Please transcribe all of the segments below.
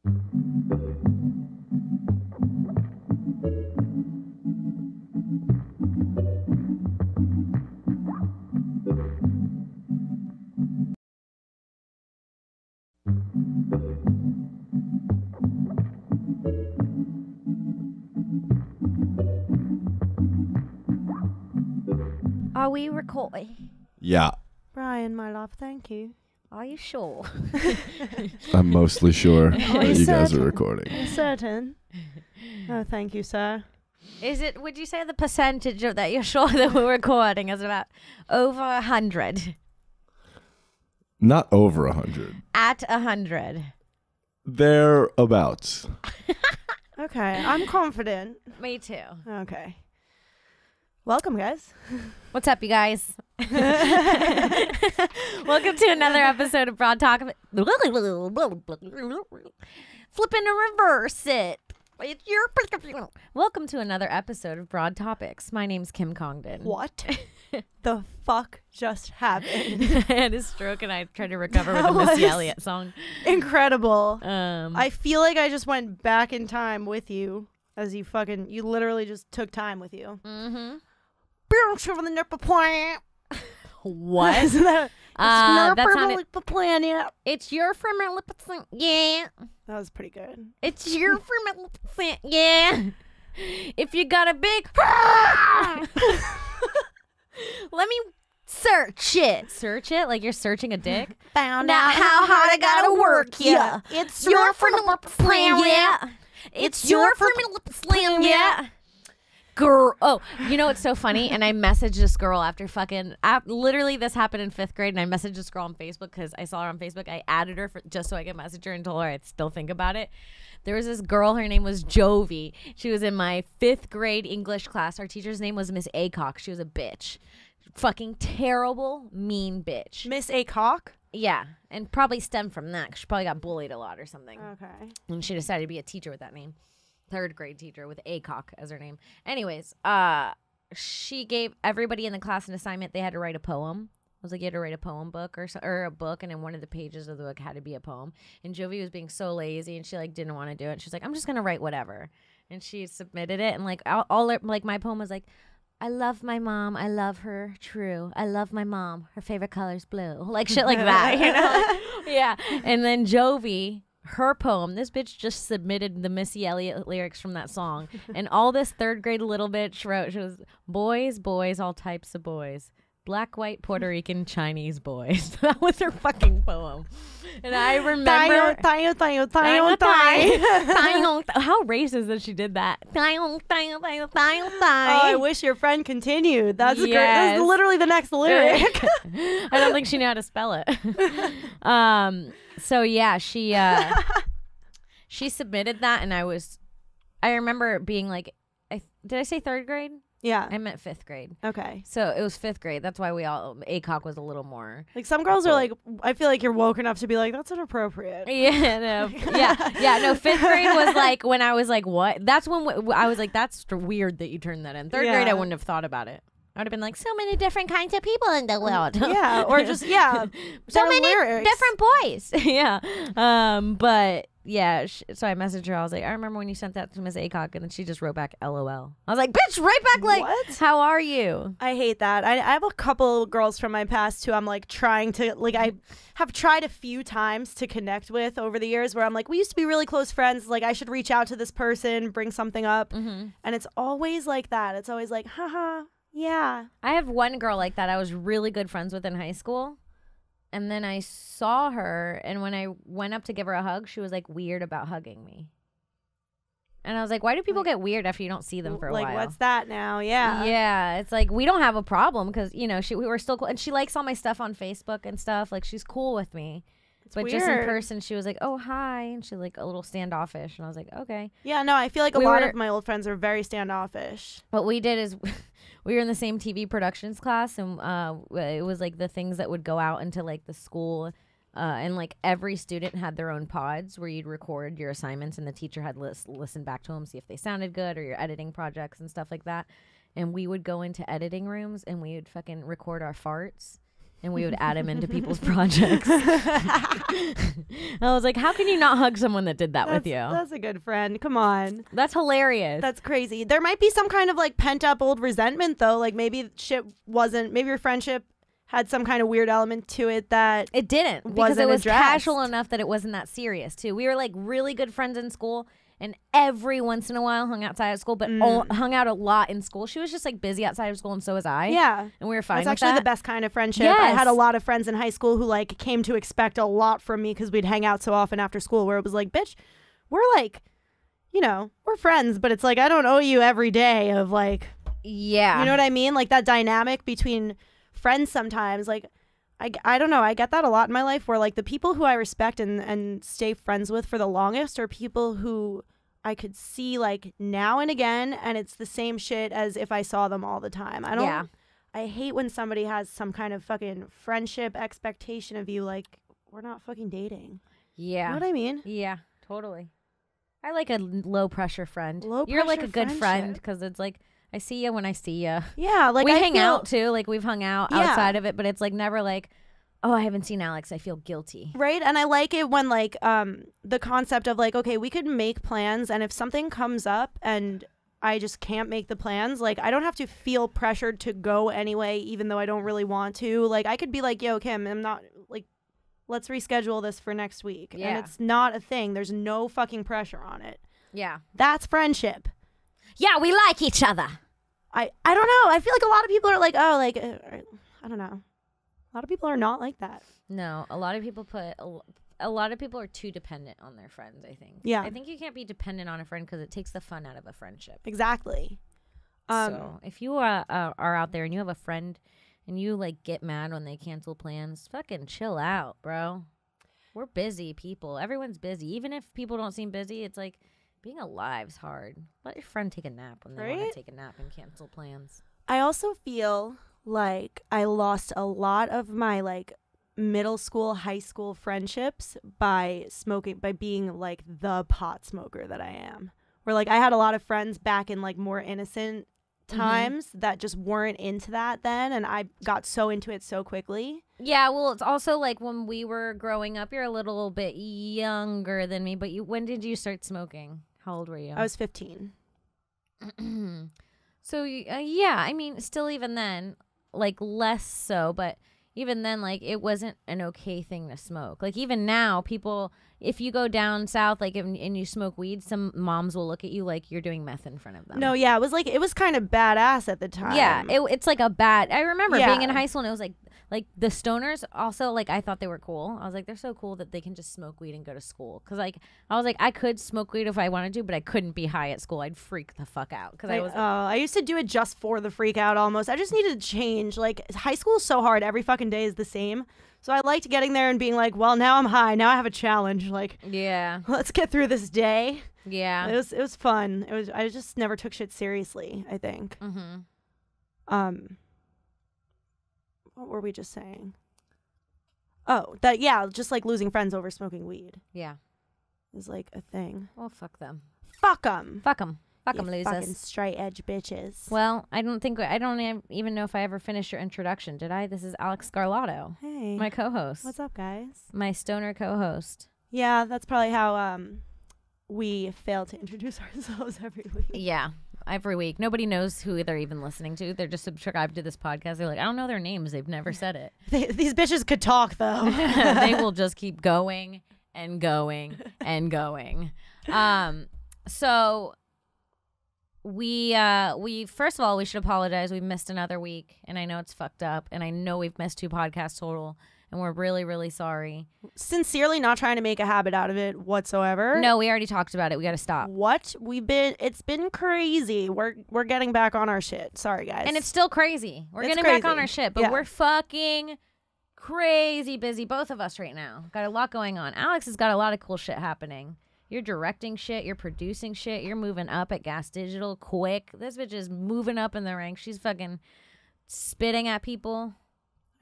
Are we recording? Yeah, Brian, my love, thank you. Are you sure? I'm mostly sure Are that you you guys are certain? recording. Are you certain? Oh, thank you, sir. Is it? Would you say the percentage of that you're sure that we're recording is about over 100? Not over 100. At 100. Thereabouts. Okay, I'm confident. Me too. Okay. Welcome, guys. What's up, you guys? Welcome to another episode of Broad Talk. Flipping to reverse it. It's your. Welcome to another episode of Broad Topics. My name's Kim Congdon. What the fuck just happened? I had a stroke and I tried to recover with That a Missy was- Elliott song. Incredible. I I feel like I just went back in time with you as you literally just took time with you. mm-hmm. From the nipple plant. What? Isn't that? That It's sounded. planet. It's your ferment. Yeah. That was pretty good. It's your ferment. Yeah. If you got a big. Let me search it. Search it like you're searching a dick. Found Now how hard I gotta work ya. It's Your ferment slam. Yeah. It's your ferment slam. Yeah. Girl, oh, you know what's so funny? And I messaged this girl after literally this happened in 5th grade, and I messaged this girl on Facebook because I saw her on Facebook. I added her just so I could message her and told her I'd still think about it. There was this girl, her name was Jovi. She was in my 5th grade English class. Our teacher's name was Miss Acock. She was a bitch. Fucking terrible, mean bitch. Miss Acock. Yeah, and probably stemmed from that 'cause she probably got bullied a lot or something. Okay. And she decided to be a teacher with that name. 3rd grade teacher with Acock as her name. Anyways, she gave everybody in the class an assignment. They had to write a poem. I was like, you had to write a poem book or a book, and in one of the pages of the book had to be a poem. And Jovi was being so lazy, and she like didn't want to do it. She's like, I'm just gonna write whatever. And she submitted it, and like like my poem was like, I love my mom. I love her. True. I love my mom. Her favorite color's blue. Like shit like that. You know? Like, yeah. And then Jovi, her poem, this bitch just submitted the Missy Elliott lyrics from that song. And all this 3rd grade little bitch wrote, she was, boys, boys, all types of boys. Black, white, Puerto Rican, Chinese boys. That was her fucking poem. And I remember. How racist that she did that. Oh, I wish your friend continued. That's great. That's Yes. literally the next lyric. I don't think she knew how to spell it. So yeah, she submitted that, and I remember being like, did I say 3rd grade? Yeah. I meant 5th grade. Okay. So it was 5th grade. That's why ACOC was a little more. Like some girls are like, I feel like you're woke enough to be like, that's inappropriate. Yeah, no, yeah, no. 5th grade was like when I was like, what? That's when I was like, that's weird that you turned that in. 3rd grade, I wouldn't have thought about it. I would have been like, so many different kinds of people in the world. Yeah, or just so their many lyrics. different boys. Yeah. But yeah, so I messaged her. I was like, I remember when you sent that to Miss Acock, and then she just wrote back, LOL. I was like, bitch, right back, like, What? how are you? I hate that. I have a couple girls from my past who I'm like trying to like I have tried a few times to connect with over the years where I'm like, we used to be really close friends. Like I should reach out to this person, bring something up. Mm-hmm. And it's always like that. It's always like, haha, yeah. I have one girl like that I was really good friends with in high school. And then I saw her, and when I went up to give her a hug, she was like weird about hugging me. And I was like, why do people get weird after you don't see them for a while? Like, what's that now? Yeah. Yeah, it's like we don't have a problem because, you know, we were still cool. And she likes all my stuff on Facebook and stuff. Like, she's cool with me. But just in weird. person, she was like, oh, hi. And she like a little standoffish. And I was like, okay. Yeah, no, I feel like a We lot were- of my old friends are very standoffish. What we did is we were in the same TV productions class, and it was like the things that would go out into like the school, and like every student had their own pods where you'd record your assignments, and the teacher had listen back to them, see if they sounded good, or your editing projects and stuff like that. And we would go into editing rooms and we would fucking record our farts. and we would add him into people's projects. I was like, how can you not hug someone that did that with you? That's a good friend. Come on. That's hilarious. That's crazy. There might be some kind of like pent up old resentment though. Like maybe maybe your friendship had some kind of weird element to it that it didn't, because wasn't it was addressed. casual enough that it wasn't that serious too. We were like really good friends in school, and every once in a while hung outside of school, but hung out a lot in school. She was just like busy outside of school, and so was I. Yeah. And we were fine That's with actually that. the best kind of friendship. Yes. I had a lot of friends in high school who like came to expect a lot from me because we'd hang out so often after school, where it was like, bitch, we're like, you know, we're friends, but it's like, I don't owe you every day of like, Yeah. you know what I mean? Like that dynamic between friends sometimes, like, I don't know. I get that a lot in my life where like the people who I respect and stay friends with for the longest are people who I could see like now and again, and it's the same shit as if I saw them all the time. I hate when somebody has some kind of fucking friendship expectation of you, like we're not fucking dating. Yeah. You know what I mean? Yeah, totally. I like a low pressure friend. Low You're like a pressure good friend friendship. because it's like I see you when I see you. Yeah, like we I hang feel- out too. Like we've hung out Yeah. outside of it, but it's like never like, oh, I haven't seen Alex. I feel guilty. Right. And I like it when like the concept of like, okay, we could make plans, and if something comes up and I just can't make the plans, like I don't have to feel pressured to go anyway, even though I don't really want to. Like I could be like, yo, Kim, I'm not like, let's reschedule this for next week. Yeah. And it's not a thing. There's no fucking pressure on it. Yeah. That's friendship. Yeah, we like each other. I don't know. I feel like a lot of people are like, oh, like, I don't know. A lot of people are not like that. No, a lot of people a lot of people are too dependent on their friends, I think. Yeah. I think you can't be dependent on a friend because it takes the fun out of a friendship. Exactly. So if you are out there and you have a friend and you like get mad when they cancel plans, fucking chill out, bro. We're busy people. Everyone's busy. Even if people don't seem busy, it's like being alive's hard. Let your friend take a nap when they want Right? to take a nap and cancel plans. I also feel like I lost a lot of my like middle school, high school friendships by being like the pot smoker that I am. Where like I had a lot of friends back in like more innocent times that just weren't into that then, and I got so into it so quickly. Yeah, well, it's also like when we were growing up, you're a little bit younger than me, but when did you start smoking? How old were you? I was 15. So, yeah, I mean, still even then, like less so, but even then, like it wasn't an okay thing to smoke. Like even now, people, if you go down south, like and you smoke weed, some moms will look at you like you're doing meth in front of them. No, yeah, it was kind of badass at the time. Yeah, it's like a bad. I remember Yeah. being in high school and it was like the stoners also, like I thought they were cool. I was like, they're so cool that they can just smoke weed and go to school. Because like I was like, I could smoke weed if I wanted to, but I couldn't be high at school. I'd freak the fuck out because I was. I used to do it just for the freak out almost. I just needed to change. Like high school is so hard. Every fucking day is the same. So I liked getting there and being like, well, now I'm high. Now I have a challenge. Like, Yeah, let's get through this day. yeah. It was fun. I just never took shit seriously, I think. Mm-hmm. What were we just saying? Oh, that yeah, just like losing friends over smoking weed Yeah. is like a thing. Well, fuck them. Fuck them. Fuck them. Fuck them, Fucking losers. straight edge bitches. Well, I don't even know if I ever finished your introduction. Did I? This is Alex Scarlato, Hey, my co-host. what's up, guys? My stoner co-host. Yeah, that's probably how we fail to introduce ourselves every week. Yeah. Every week. Nobody knows who they're even listening to. They're just subscribed to this podcast. They're like, I don't know their names. They've never said it. These bitches could talk though. They will just keep going and going and going. So we first of all, we should apologize. We missed another week, and I know it's fucked up, and I know we've missed 2 podcasts total, and we're really, really sorry. Sincerely not trying to make a habit out of it whatsoever. No, we already talked about it. We got to stop. It's been crazy. We're getting back on our shit. Sorry guys. And it's still crazy. We're It's getting back on crazy. our shit, but Yeah. we're fucking crazy busy, both of us right now. Got a lot going on. Alex has got a lot of cool shit happening. You're directing shit. You're producing shit. You're moving up at Gas Digital quick. This bitch is moving up in the ranks. She's fucking spitting at people.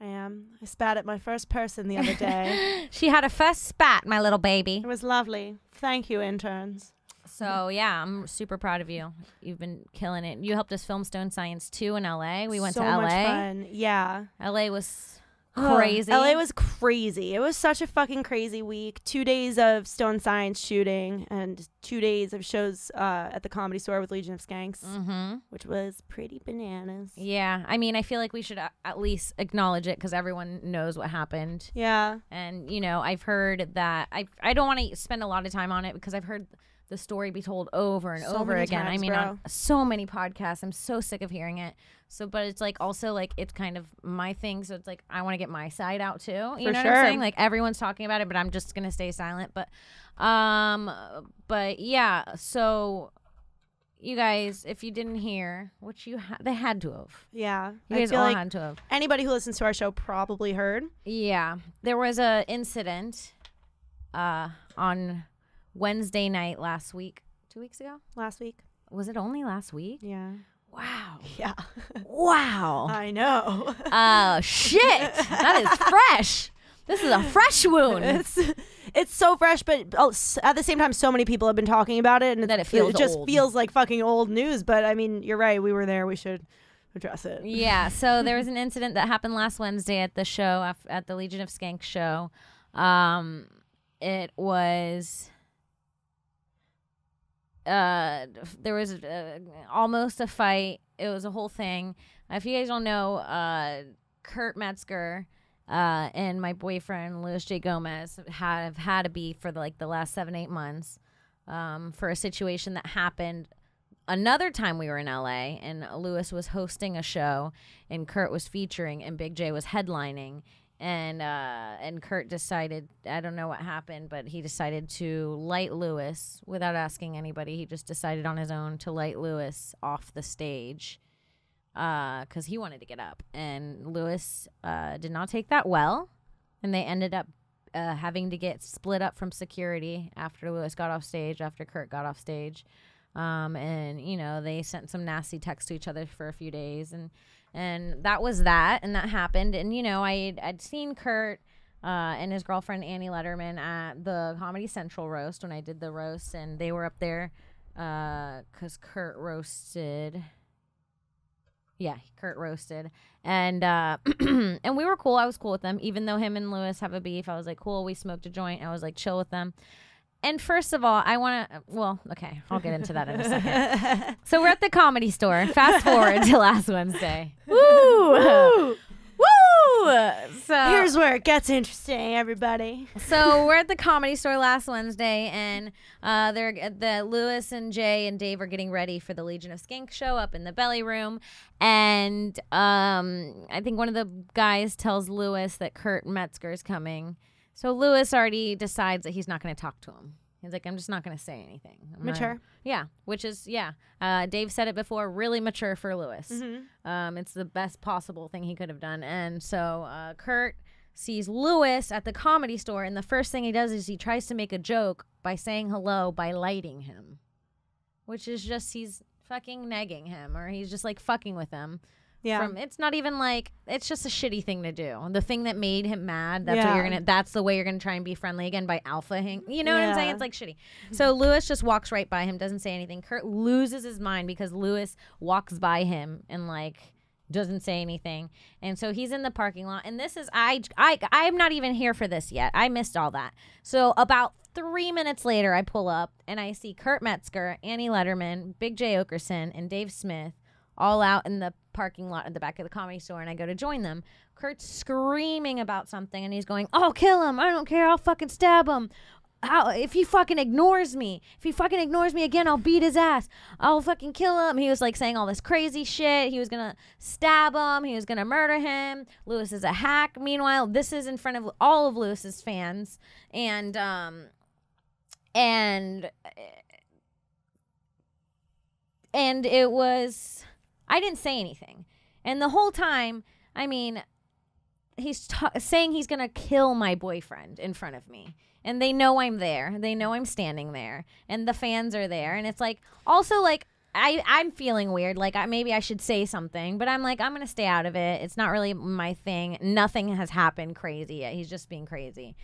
I am. I spat at my first person the other day. She had a first spat, my little baby. It was lovely. Thank you, interns. So, yeah, I'm super proud of you. You've been killing it. You helped us film Stone Science 2 in LA. We went so to LA. much fun. Yeah. LA was crazy. LA was crazy. It was such a fucking crazy week. 2 days of Stone Science shooting and 2 days of shows at the Comedy Store with Legion of Skanks, which was pretty bananas. Yeah, I mean, I feel like we should at least acknowledge it because everyone knows what happened. Yeah. And, you know, I've heard that I don't want to spend a lot of time on it because I've heard the story be told over and So over many again. times, I mean, bro. on so many podcasts. I'm so sick of hearing it. So, but it's like also like it's kind of my thing. So it's like I want to get my side out too. You For know what sure. I'm saying? Like everyone's talking about it, but I'm just gonna stay silent. But yeah. So you guys, if you didn't hear, which they had to have. Yeah. You I guys feel all like had to have. anybody who listens to our show probably heard. Yeah, there was a incident on Wednesday night last week. 2 weeks ago? Last week. Was it only last week? Yeah. Wow. Yeah. Wow. I know. Oh, shit. That is fresh. This is a fresh wound. It's so fresh, but at the same time, so many people have been talking about it, and That it feels just old. feels like fucking old news. But I mean, you're right. We were there. We should address it. Yeah, so there was an incident that happened last Wednesday at the show, at the Legion of Skank show. It was... there was almost a fight. It was a whole thing. If you guys don't know, Kurt Metzger and my boyfriend Louis J. Gomez have had a beef for the last 7-8 months for a situation that happened another time we were in LA, and Louis was hosting a show and Kurt was featuring and Big J was headlining. And Kurt decided, I don't know what happened, but he decided to light Louis without asking anybody. He just decided on his own to light Louis off the stage because he wanted to get up. And Louis did not take that well, and they ended up having to get split up from security after Louis got off stage, after Kurt got off stage. And, you know, they sent some nasty texts to each other for a few days, and that was that, and that happened. And, you know, I'd seen Kurt and his girlfriend Annie Letterman at the Comedy Central roast when I did the roast, and they were up there because Kurt roasted. Yeah, Kurt roasted. And and we were cool. I was cool with them. Even though him and Louis have a beef, I was like, cool, we smoked a joint. I was like, chill with them. And first of all, I want to, well, okay, I'll get into that in a second. So we're at the Comedy Store. Fast forward to last Wednesday. Woo! Woo! So Here's where it gets interesting, everybody. So we're at the Comedy Store last Wednesday, and the Louis and Jay and Dave are getting ready for the Legion of Skank show up in the belly room, and I think one of the guys tells Louis that Kurt Metzger is coming. So Louis already decides that he's not going to talk to him. He's like, I'm just not going to say anything. Mature. Yeah, which is, Dave said it before, really mature for Louis. Mm-hmm. It's the best possible thing he could have done. And so Kurt sees Louis at the Comedy Store, and the first thing he does is he tries to make a joke by saying hello by lighting him, which is just, he's fucking negging him, or he's just like fucking with him. Yeah. It's not even like, it's just a shitty thing to do. The thing that made him mad, that's Yeah. that's the way you're gonna try and be friendly again, by alpha-ing. You know what I'm saying? Yeah. It's like shitty. So Louis just walks right by him, doesn't say anything. Kurt loses his mind because Louis walks by him and like doesn't say anything. And so he's in the parking lot, and this is I'm not even here for this yet. I missed all that. So about 3 minutes later, I pull up and I see Kurt Metzger, Annie Letterman, Big J Okerson, and Dave Smith all out in the parking lot at the back of the Comedy Store, and I go to join them. Kurt's screaming about something, and he's going, "I'll kill him. I don't care. I'll fucking stab him. If he fucking ignores me again, I'll beat his ass. I'll fucking kill him." He was like saying all this crazy shit. He was gonna stab him. He was gonna murder him. Louis is a hack. Meanwhile, this is in front of all of Louis's fans, and it was, I didn't say anything. And the whole time, I mean, he's saying he's going to kill my boyfriend in front of me. And they know I'm there. They know I'm standing there. And the fans are there. And it's like, also like, I'm feeling weird. Like, maybe I should say something. But I'm like, I'm going to stay out of it. It's not really my thing. Nothing has happened crazy yet. He's just being crazy.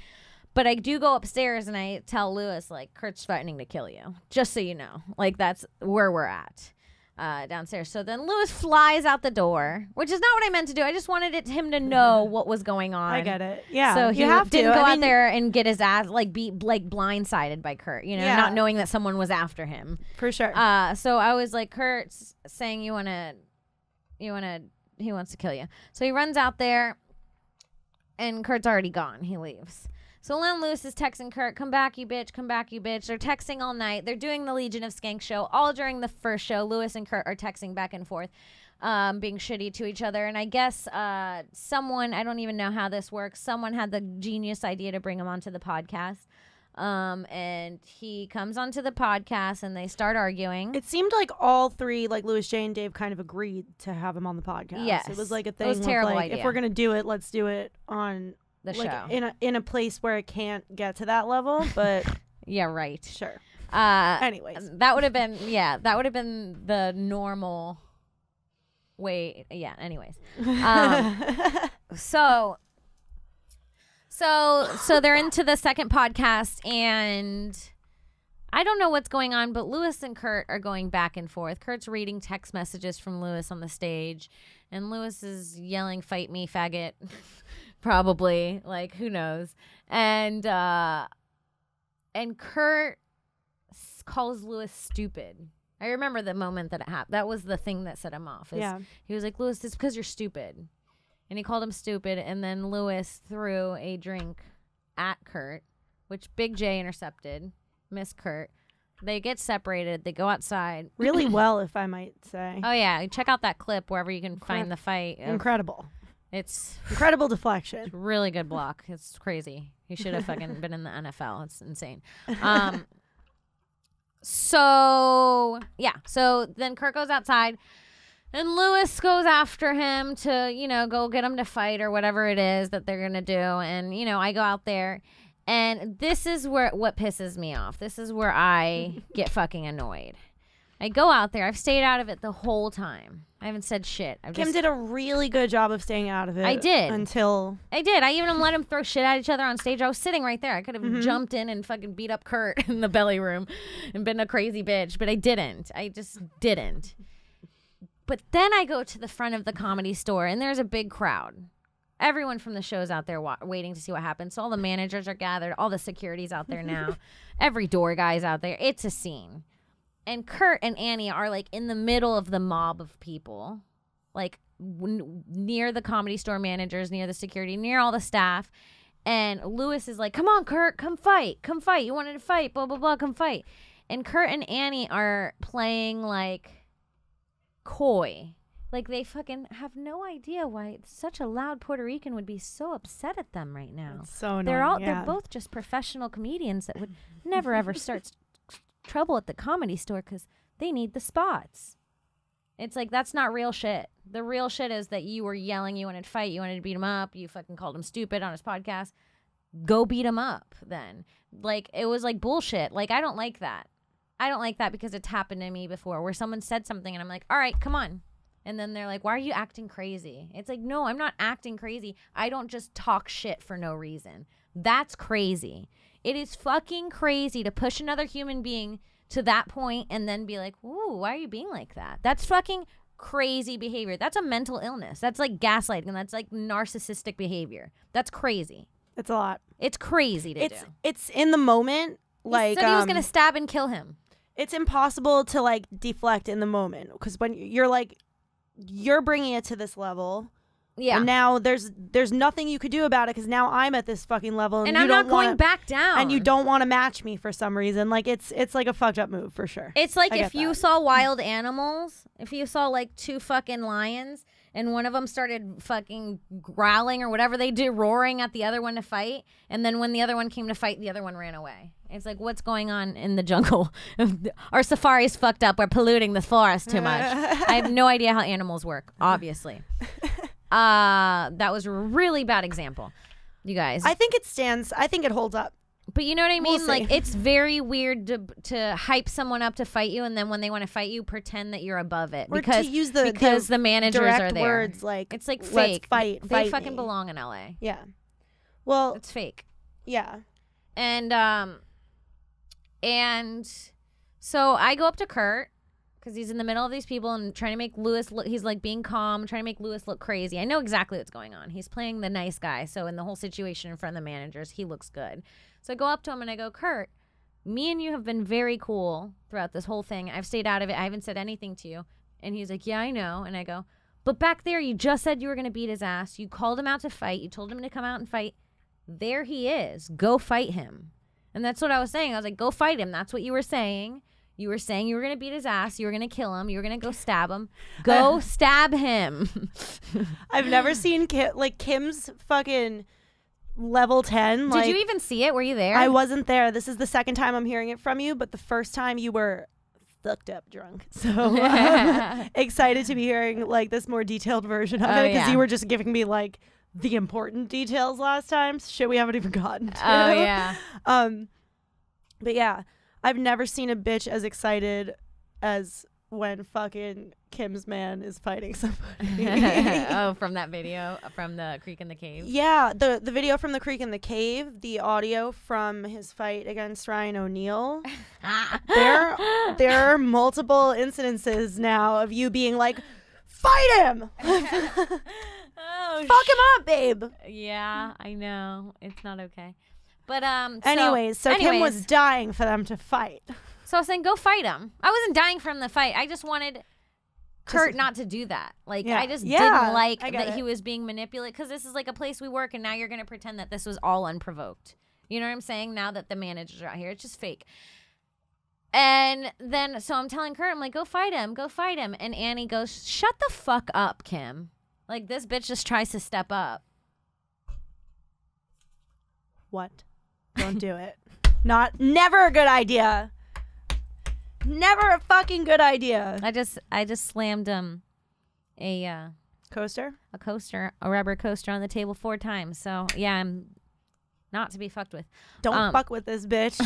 But I do go upstairs and I tell Louis, like, Kurt's threatening to kill you. Just so you know. Like, that's where we're at. downstairs. So then Lewis flies out the door, which is not what I meant to do. I just wanted him to know what was going on. I get it. Yeah. So he you have didn't to. go I out mean, there and get his ass be blindsided by Kurt, Yeah. not knowing that someone was after him. for sure. So I was like, Kurt's saying he wants to kill you. So he runs out there and Kurt's already gone. He leaves. So Len Lewis is texting Kurt, come back, you bitch, come back, you bitch. They're texting all night. They're doing the Legion of Skank show. All during the first show, Lewis and Kurt are texting back and forth, being shitty to each other. And I guess someone, I don't even know how this works, someone had the genius idea to bring him onto the podcast. And he comes onto the podcast and they start arguing. It seemed like all three, like Louis J and Dave, kind of agreed to have him on the podcast. Yes. It was like a thing. It was a terrible like, idea. If we're gonna do it, let's do it on The like show. in a place where it can't get to that level. But Yeah, right. sure. Uh, Anyways, that would have been the normal way. Yeah. Anyways, so they're into the second podcast, and I don't know what's going on, but Lewis and Kurt are going back and forth. Kurt's reading text messages from Lewis on the stage, and Lewis is yelling, "Fight me, faggot." Probably, like, who knows? And Kurt calls Lewis stupid. I remember the moment that it happened. That was the thing that set him off. yeah. He was like, Lewis, it's because you're stupid. And he called him stupid. And then Lewis threw a drink at Kurt, which Big J intercepted. Miss Kurt. They get separated. They go outside. Really well, if I might say. Oh, yeah. Check out that clip wherever you can find the fight. Incredible. It's Incredible deflection. really good block. It's crazy. He should have fucking been in the NFL. It's insane. So then Kurt goes outside and Lewis goes after him to, go get him to fight or whatever it is that they're going to do. And, I go out there and this is what pisses me off. This is where I get fucking annoyed. I go out there. I've stayed out of it the whole time. I haven't said shit. Kim did a really good job of staying out of it. I did. I did. I even let him throw shit at each other on stage. I was sitting right there. I could have jumped in and fucking beat up Kurt in the belly room and been a crazy bitch, but I didn't. I just didn't. But then I go to the front of the Comedy Store and there's a big crowd. Everyone from the show's out there waiting to see what happens. So all the managers are gathered. All the security's out there now. Every door guy's out there. It's a scene. And Kurt and Annie are like in the middle of the mob of people, like near the Comedy Store managers, near the security, near all the staff. And Lewis is like, come on, Kurt, come fight. Come fight. You wanted to fight, blah, blah, blah, come fight. And Kurt and Annie are playing like coy. Like they fucking have no idea why such a loud Puerto Rican would be so upset at them right now. It's so annoying. They're both just professional comedians that would never ever start trouble at the Comedy Store because they need the spots. It's like, that's not real shit. The real shit is that you were yelling, you wanted to fight, you wanted to beat him up, you fucking called him stupid on his podcast. Go beat him up then. Like, it was like bullshit. Like, I don't like that. I don't like that because it's happened to me before where someone said something and I'm like, all right, come on. And then they're like, why are you acting crazy? It's like, no, I'm not acting crazy. I don't just talk shit for no reason. That's crazy. It is fucking crazy to push another human being to that point and then be like, ooh, why are you being like that? That's fucking crazy behavior. That's a mental illness. That's like gaslighting. And that's like narcissistic behavior. That's crazy. It's a lot. It's crazy to do. It's in the moment. Like, he said he was going to stab and kill him. It's impossible to like deflect in the moment because when you're bringing it to this level. Yeah. And now there's nothing you could do about it because now I'm at this fucking level and I'm you don't not going wanna, back down. and you don't want to match me for some reason. Like it's like a fucked up move for sure. It's like I if get you that. saw wild animals, if you saw like two fucking lions and one of them started fucking growling or whatever they do, roaring at the other one to fight, and then when the other one came to fight, the other one ran away. It's like, what's going on in the jungle? Our safari's fucked up. We're polluting the forest too much. I have no idea how animals work, obviously. That was a really bad example, you guys. I think it stands. I think it holds up. But you know what I mean? We'll Like, see. it's very weird to hype someone up to fight you, and then when they want to fight you, pretend that you're above it. Or Because to use because the managers direct are there. words like It's like let's fake. fight. They fight fucking me. belong in LA. Yeah. Well, It's fake. yeah. And so I go up to Kurt because he's in the middle of these people and trying to make Lewis look, he's like being calm, trying to make Lewis look crazy. I know exactly what's going on. He's playing the nice guy. So in the whole situation in front of the managers, he looks good. So I go up to him and I go, Kurt, me and you have been very cool throughout this whole thing. I've stayed out of it. I haven't said anything to you. And he's like, yeah, I know. And I go, but back there, you just said you were going to beat his ass. You called him out to fight. You told him to come out and fight. There he is. Go fight him. And that's what I was saying. I was like, go fight him. That's what you were saying. You were saying you were going to beat his ass. You were going to kill him. You were going to go stab him. Go stab him. I've never seen Kim's fucking level 10. Did you even see it? Were you there? I wasn't there. This is the second time I'm hearing it from you, but the first time you were fucked up drunk. So excited to be hearing like this more detailed version of it, because you were just giving me like the important details last time. Shit we haven't even gotten to. Oh, yeah. But yeah, I've never seen a bitch as excited as when fucking Kim's man is fighting somebody. Oh, from that video from the Creek in the Cave. Yeah, the video from the Creek in the Cave, the audio from his fight against Ryan O'Neal. there are multiple incidences now of you being like, fight him. Oh, fuck him up, babe. Yeah, I know. It's not okay. But anyways, Kim was dying for them to fight. So I was saying, go fight him. I wasn't dying for him to fight. I just wanted Kurt not to do that. Like, I just didn't like that he was being manipulated, because this is like a place we work, and now you're going to pretend that this was all unprovoked. You know what I'm saying? Now that the managers are out here, it's just fake. And then, so I'm telling Kurt, I'm like, go fight him. Go fight him. And Annie goes, shut the fuck up, Kim. Like, this bitch just tries to step up. What? Don't do it. Never a good idea. Never a fucking good idea. I just slammed a coaster, a rubber coaster on the table 4 times. So yeah, I'm not to be fucked with. Don't fuck with this bitch.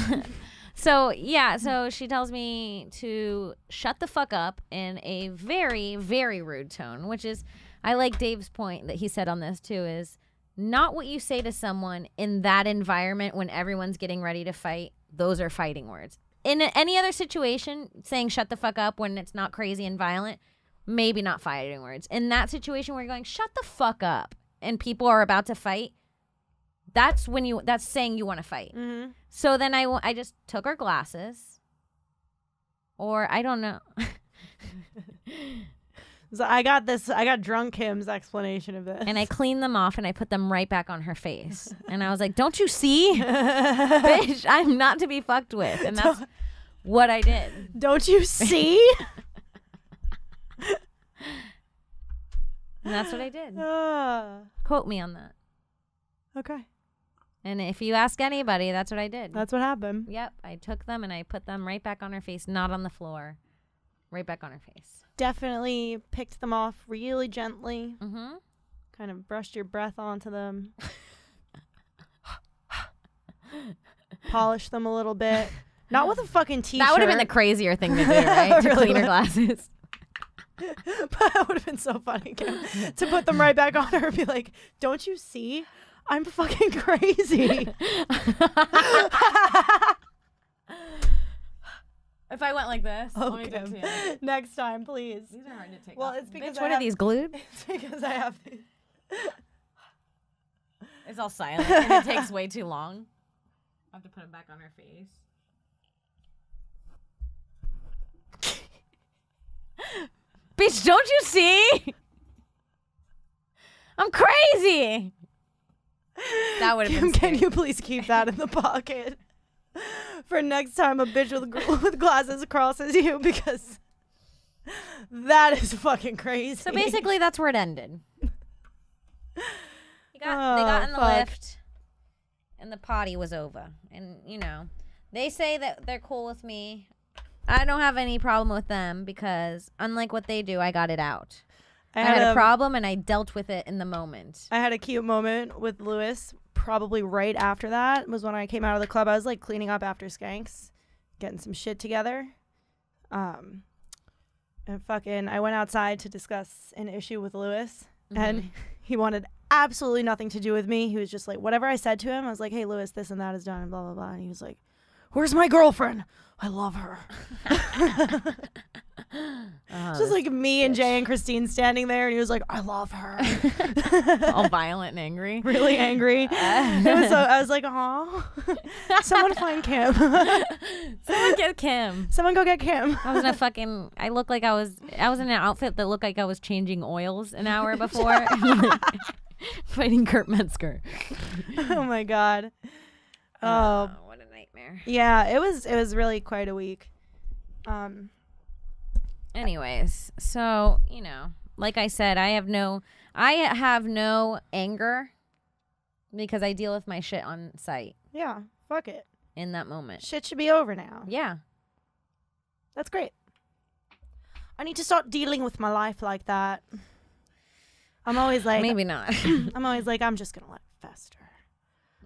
So yeah, so she tells me to shut the fuck up in a very, very rude tone, which is, I like Dave's point that he said on this too, is not what you say to someone in that environment when everyone's getting ready to fight. Those are fighting words. In any other situation, saying shut the fuck up when it's not crazy and violent, maybe not fighting words. In that situation where you're going, shut the fuck up, and people are about to fight, that's saying you want to fight. Mm-hmm. So then I just took her glasses, or I don't know. So I got drunk Kim's explanation of this. And I cleaned them off and I put them right back on her face. And I was like, don't you see? Bitch, I'm not to be fucked with. And that's what I did. Don't you see? And that's what I did. Quote me on that. Okay. And if you ask anybody, that's what I did. That's what happened. Yep. I took them and I put them right back on her face, not on the floor. Right back on her face. Definitely picked them off really gently. Mm-hmm. Kind of brushed your breath onto them. Polished them a little bit. Not with a fucking t-shirt. That would have been the crazier thing to do, right? To clean her glasses. But that would have been so funny, Kim, to put them right back on her and be like, don't you see? I'm fucking crazy. If I went like this, okay. Next time, please. These are hard to take well, off. It's because Bitch, what are these glued? It's because I have these. It's all silent and it takes way too long. I have to put them back on her face. Bitch, don't you see? I'm crazy. That would have been Can you please keep that in the pocket for next time a bitch with glasses crosses you, because that is fucking crazy. So basically, that's where it ended. They got in the lift, and the potty was over. And, you know, they say that they're cool with me. I don't have any problem with them because, unlike what they do, I got it out. I had a problem, and I dealt with it in the moment. I had a cute moment with Lewis probably right after that. Was when I came out of the club. I was, like, cleaning up after Skanks, getting some shit together. And fucking, I went outside to discuss an issue with Lewis, and he wanted absolutely nothing to do with me. He was just like, whatever I said to him, I was like, hey, Lewis, this and that is done, and blah, blah, blah. And he was like, where's my girlfriend? I love her. Just like me and Jay and Christine standing there, and he was like, I love her. all violent and angry. Really angry. I was like, aw. Someone find Kim. Someone get Kim. Someone go get Kim. I was in a fucking. I looked like I was in an outfit that looked like I was changing oils an hour before, fighting Kurt Metzger. Oh my God. Oh, what a nightmare. yeah. It was really quite a week. Anyways, so like I said, I have no anger because I deal with my shit on site Yeah. Fuck it. in that moment. Shit should be over now. Yeah. That's great. I need to start dealing with my life like that. I'm always like, Maybe not. I'm always like, I'm just gonna let it fester.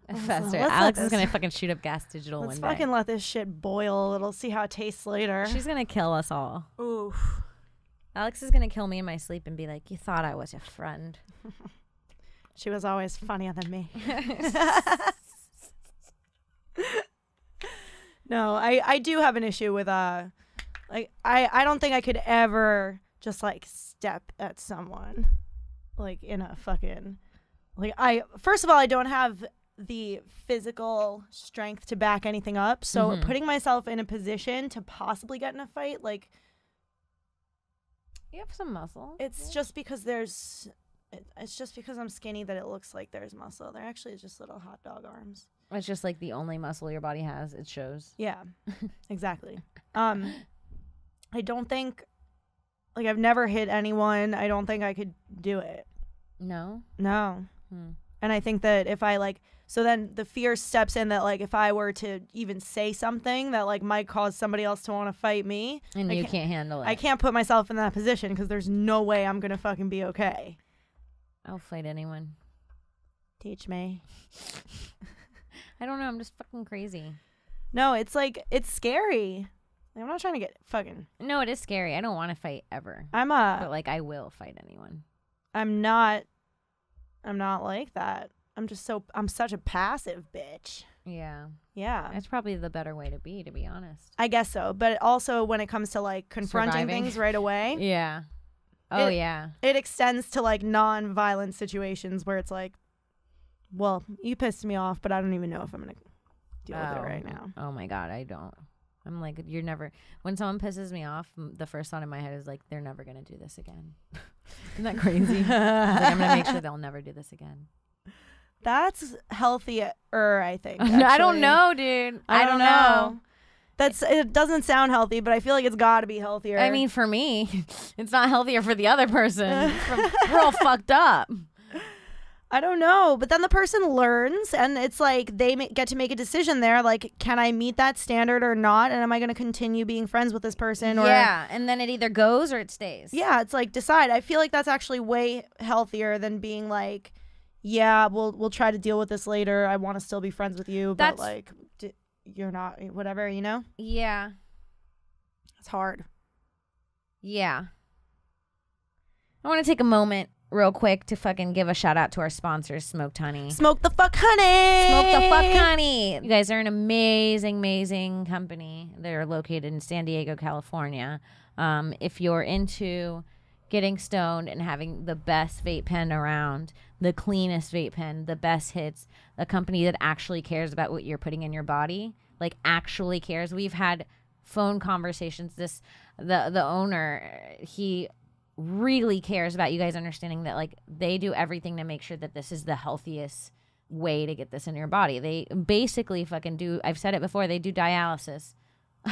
Faster. let's let Alex is this- gonna fucking shoot up Gas Digital Let's one day. fucking let this shit boil a little, see how it tastes later. She's gonna kill us all. Oof. Alex is gonna kill me in my sleep and be like, "You thought I was your friend." She was always funnier than me. No, I do have an issue with like I don't think I could ever just like step at someone like in a fucking like first of all, I don't have the physical strength to back anything up. So putting myself in a position to possibly get in a fight, like You have some muscle. it's just because it's just because I'm skinny that it looks like there's muscle. They're actually just little hot dog arms. It's just like the only muscle your body has. It shows. Yeah, exactly. I don't think, like, I've never hit anyone. I don't think I could do it. No. No. And I think that if I, like, so then the fear steps in that, like, if I were to even say something that, like, might cause somebody else to want to fight me. And you can't handle it. I can't put myself in that position because there's no way I'm going to fucking be okay. I'll fight anyone. Teach me. I don't know. I'm just fucking crazy. No, it's like, it's scary. I'm not trying to get fucking. No, it is scary. I don't want to fight ever. But like, I will fight anyone. I'm not like that. I'm such a passive bitch. Yeah. Yeah. That's probably the better way to be honest. I guess so. But also when it comes to like confronting Surviving. things right away, Yeah. Oh, yeah. it extends to like non-violent situations where it's like, well, you pissed me off, but I don't even know if I'm going to deal with it right now. Oh, my God. I don't. I'm like, you're never. When someone pisses me off, the first thought in my head is like, they're never going to do this again. Isn't that crazy? Like, I'm going to make sure they'll never do this again. That's healthier, I think. I don't actually. know, dude. I don't know. It doesn't sound healthy, but I feel like it's got to be healthier. I mean, for me, it's not healthier for the other person. We're all fucked up. I don't know, but then the person learns, and it's like they get to make a decision there. Like, can I meet that standard or not? And am I going to continue being friends with this person? Or Yeah, and then it either goes or it stays. yeah, it's like decide. I feel like that's actually way healthier than being like, yeah, we'll try to deal with this later. I want to still be friends with you, but like you're not, whatever, you know? Yeah. It's hard. Yeah. I want to take a moment real quick to fucking give a shout out to our sponsors, Smoked Honey. Smoke the fuck honey. Smoke the fuck honey. You guys are an amazing, amazing company. They're located in San Diego, California. If you're into getting stoned and having the best vape pen around, the cleanest vape pen, the best hits, a company that actually cares about what you're putting in your body, like actually cares. We've had phone conversations. The owner, he really cares about you guys understanding that like they do everything to make sure that this is the healthiest way to get this in your body. They basically fucking do, I've said it before, they do dialysis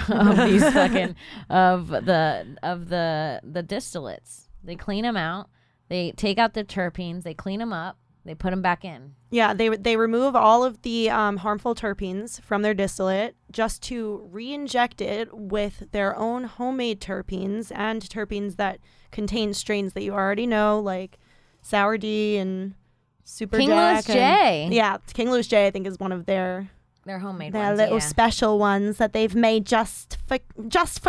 of these fucking of the distillates. They clean them out. They take out the terpenes. They clean them up. They put them back in. Yeah, they remove all of the harmful terpenes from their distillate just to re-inject it with their own homemade terpenes and terpenes that contain strains that you already know, like Sour D and Super King Jack. Louis J. Yeah, King Louis J, I think, is one of their homemade their ones. little Yeah. special ones that they've made just for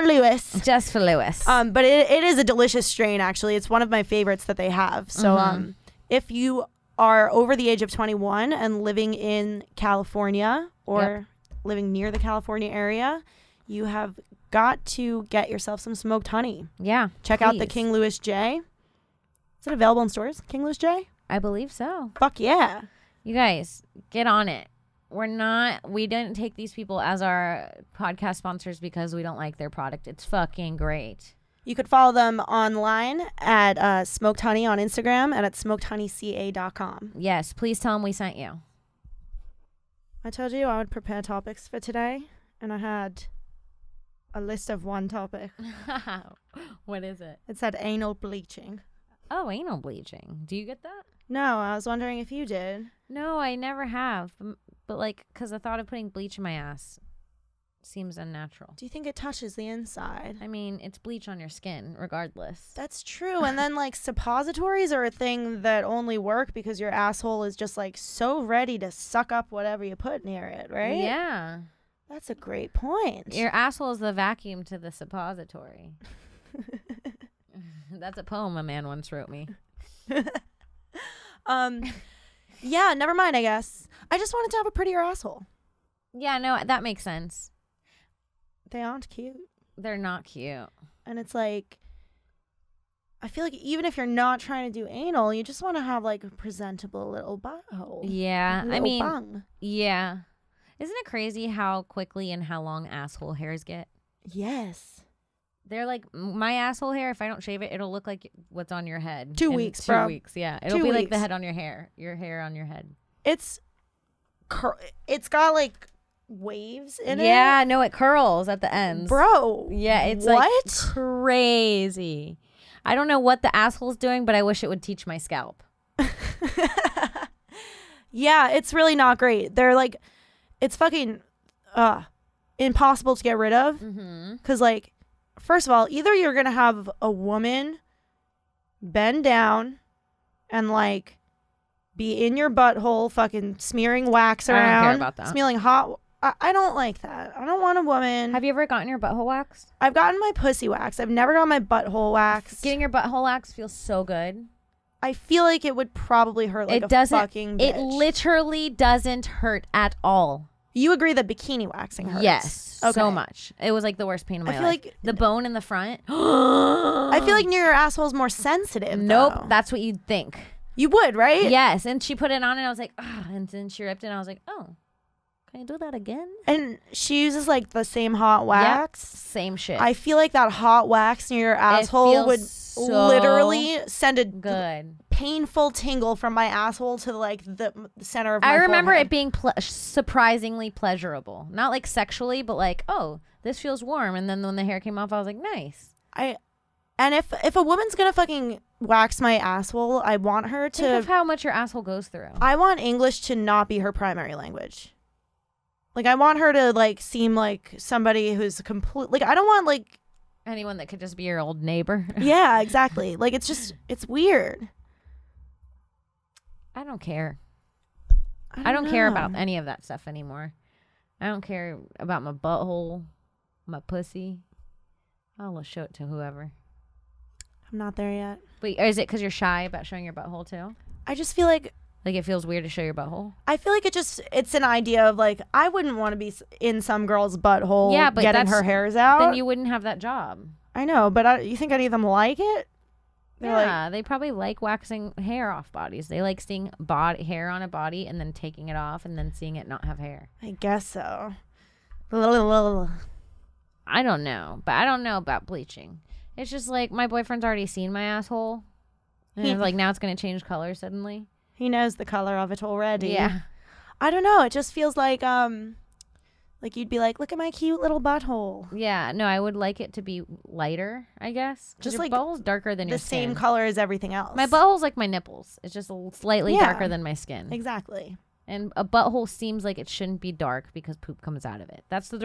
Louis. Just for Louis. But it is a delicious strain, actually. It's one of my favorites that they have. So if you are over the age of 21 and living in California or living near the California area, you have got to get yourself some smoked honey. Yeah. Check out the please. King Louis J. Is it available in stores? King Louis J? I believe so. Fuck yeah. You guys, get on it. We didn't take these people as our podcast sponsors because we don't like their product. It's fucking great. You could follow them online at Smoked Honey on Instagram and at smokedhoneyca.com. Yes, please tell them we sent you. I told you I would prepare topics for today, and I had a list of one topic. What is it? It said anal bleaching. Oh, anal bleaching. Do you get that? No, I was wondering if you did. No, I never have. But like, because the thought of putting bleach in my ass seems unnatural. Do you think it touches the inside? I mean, it's bleach on your skin, regardless. That's true. And then, like, suppositories are a thing that only work because your asshole is just, like, so ready to suck up whatever you put near it, right? Yeah. That's a great point. Your asshole is the vacuum to the suppository. That's a poem a man once wrote me. Yeah, never mind, I guess. I just wanted to have a prettier asshole. Yeah, no, that makes sense. They aren't cute. They're not cute. And it's like, I feel like even if you're not trying to do anal, you just want to have, like, a presentable little butthole. Yeah, A I little mean, bung. yeah. Isn't it crazy how quickly and how long asshole hairs get? Yes. They're like, my asshole hair, if I don't shave it, it'll look like what's on your head. 2 in weeks, 2 bro. weeks, yeah. It'll 2 be like the weeks. head on your hair on your head. It's got, like, waves in it. Yeah, no, it curls at the ends. Bro. Yeah, it's what? like crazy. I don't know what the asshole's doing, but I wish it would teach my scalp. Yeah, it's really not great. They're like, it's fucking impossible to get rid of. Mm-hmm. Because, like, first of all, either you're going to have a woman bend down and, like, be in your butthole fucking smearing wax I don't care around. about that. Smelling hot. I don't like that. I don't want a woman. Have you ever gotten your butthole waxed? I've gotten my pussy waxed. I've never gotten my butthole waxed. Getting your butthole waxed feels so good. I feel like it would probably hurt like It a doesn't. fucking bitch. It literally doesn't hurt at all. You agree that bikini waxing hurts? Yes, Okay. so much. It was like the worst pain of my feel life. like- The bone in the front. I feel like near your asshole is more sensitive. Nope, though. that's what you'd think. You would, right? Yes, and she put it on, and I was like, ah, and then she ripped it, and I was like, oh, can I do that again? And she uses like the same hot wax. Yep, same shit. I feel like that hot wax near your asshole feels would so literally send a good. painful tingle from my asshole to like the center of my I remember forehead. it being surprisingly pleasurable. Not like sexually, but like, oh, this feels warm. And then when the hair came off, I was like, nice. And if a woman's gonna fucking wax my asshole, I want her Think to. of how much your asshole goes through. I want English to not be her primary language. Like, I want her to like seem like somebody who's complete. Like, I don't want like. Anyone that could just be your old neighbor. Yeah, exactly. Like, it's weird. I don't care. I don't care about know. any of that stuff anymore. I don't care about my butthole, my pussy. I'll show it to whoever. I'm not there yet. Wait, is it because you're shy about showing your butthole too? I just feel like Like it feels weird to show your butthole? it's an idea of like, I wouldn't want to be in some girl's butthole Yeah, but getting that's- her hairs out. Then you wouldn't have that job. I know, but you think any of them like it? They're Yeah, they probably like waxing hair off bodies. They like seeing hair on a body and then taking it off and then seeing it not have hair. I guess so. I don't know, but I don't know about bleaching. It's just like my boyfriend's already seen my asshole. And it's like now it's going to change color suddenly. He knows the color of it already. Yeah. I don't know. It just feels like you'd be like, look at my cute little butthole. Yeah, no, I would like it to be lighter, I guess. Just Your like butthole's darker than The your same skin. color as everything else. My butthole's like my nipples. It's just slightly Yeah. darker than my skin. Exactly. And a butthole seems like it shouldn't be dark because poop comes out of it. That's the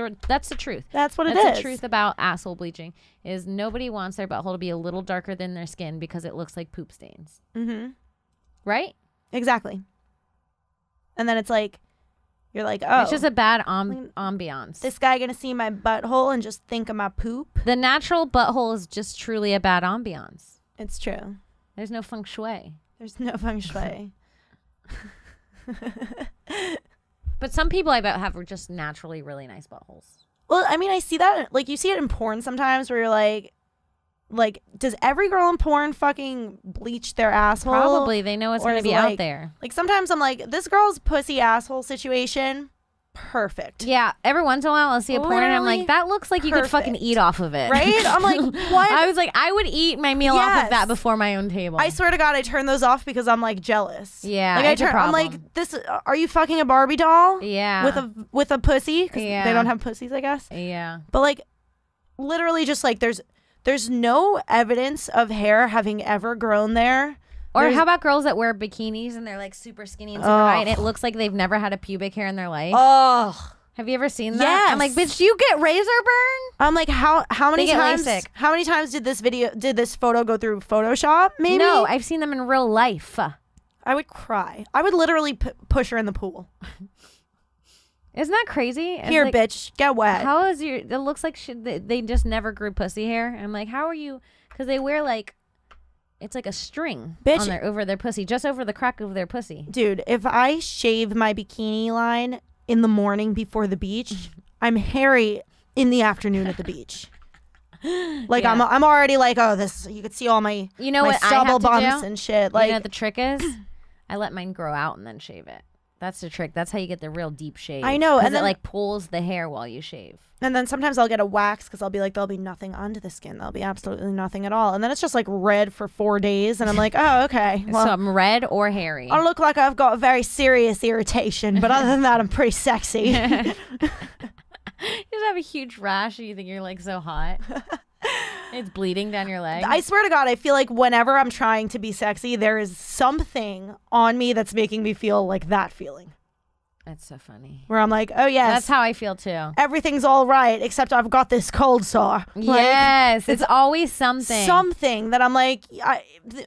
truth. That's what it That's is. the truth about asshole bleaching is nobody wants their butthole to be a little darker than their skin because it looks like poop stains. Mm-hmm. Right? Exactly. And then it's like, you're like, oh, It's just a bad ambiance. this guy gonna see my butthole and just think of my poop? The natural butthole is just truly a bad ambiance. It's true. There's no feng shui. There's no feng shui. But some people I bet have just naturally really nice buttholes. Well, I mean, I see that, like, you see it in porn sometimes where you're like, does every girl in porn fucking bleach their asshole? Probably. They know it's Or going to is be it out like- there. Like, sometimes I'm like, this girl's pussy asshole situation, perfect. Yeah. Every once in a while, I'll see a porn and I'm Literally like, that looks like you could fucking perfect. eat off of it. Right? I'm like, what? I was like, I would eat my meal off of Yes. that before my own table. I swear to God, I turn those off because I'm like jealous. Yeah, like I it's a turn. I'm problem. like, this. Are you fucking a Barbie doll? Yeah. With a pussy? 'Cause Yeah. they don't have pussies, I guess. Yeah. But like, literally, just like there's no evidence of hair having ever grown there. Or There's- how about girls that wear bikinis and they're like super skinny and super high and it looks like they've never had a pubic hair in their life? Oh, Have you ever seen that? I'm like, Yes. bitch, do you get razor burn? I'm like, how many They get times? LASIK. How many times did this photo go through Photoshop? Maybe. No, I've seen them in real life. I would cry. I would literally push her in the pool. Isn't that crazy? It's Here, like, bitch, get wet. How is your? It looks like they just never grew pussy hair. I'm like, how are you? Because they wear like, it's like a string Bitch. over their pussy, just over the crack of their pussy. Dude, if I shave my bikini line in the morning before the beach, I'm hairy in the afternoon at the beach. Like Yeah. I'm already like, oh, this. You could see all my You know my what I stubble have to bumps do? and shit. You Like know what the trick is? I let mine grow out and then shave it. That's the trick. That's how you get the real deep shave. I know, 'Cause and it then- like pulls the hair while you shave. And then sometimes I'll get a wax because I'll be like, there'll be nothing under the skin. There'll be absolutely nothing at all. And then it's just like red for 4 days. And I'm like, oh, okay. Well, so I'm red or hairy. I look like I've got a very serious irritation. But other than that, I'm pretty sexy. You just have a huge rash and you think you're like so hot. It's bleeding down your leg. I swear to God, I feel like whenever I'm trying to be sexy, there is something on me that's making me feel like that feeling. That's so funny. Where I'm like, oh, yes. That's how I feel too. Everything's all right, except I've got this cold sore. Like, Yes, it's always something. something that I'm like,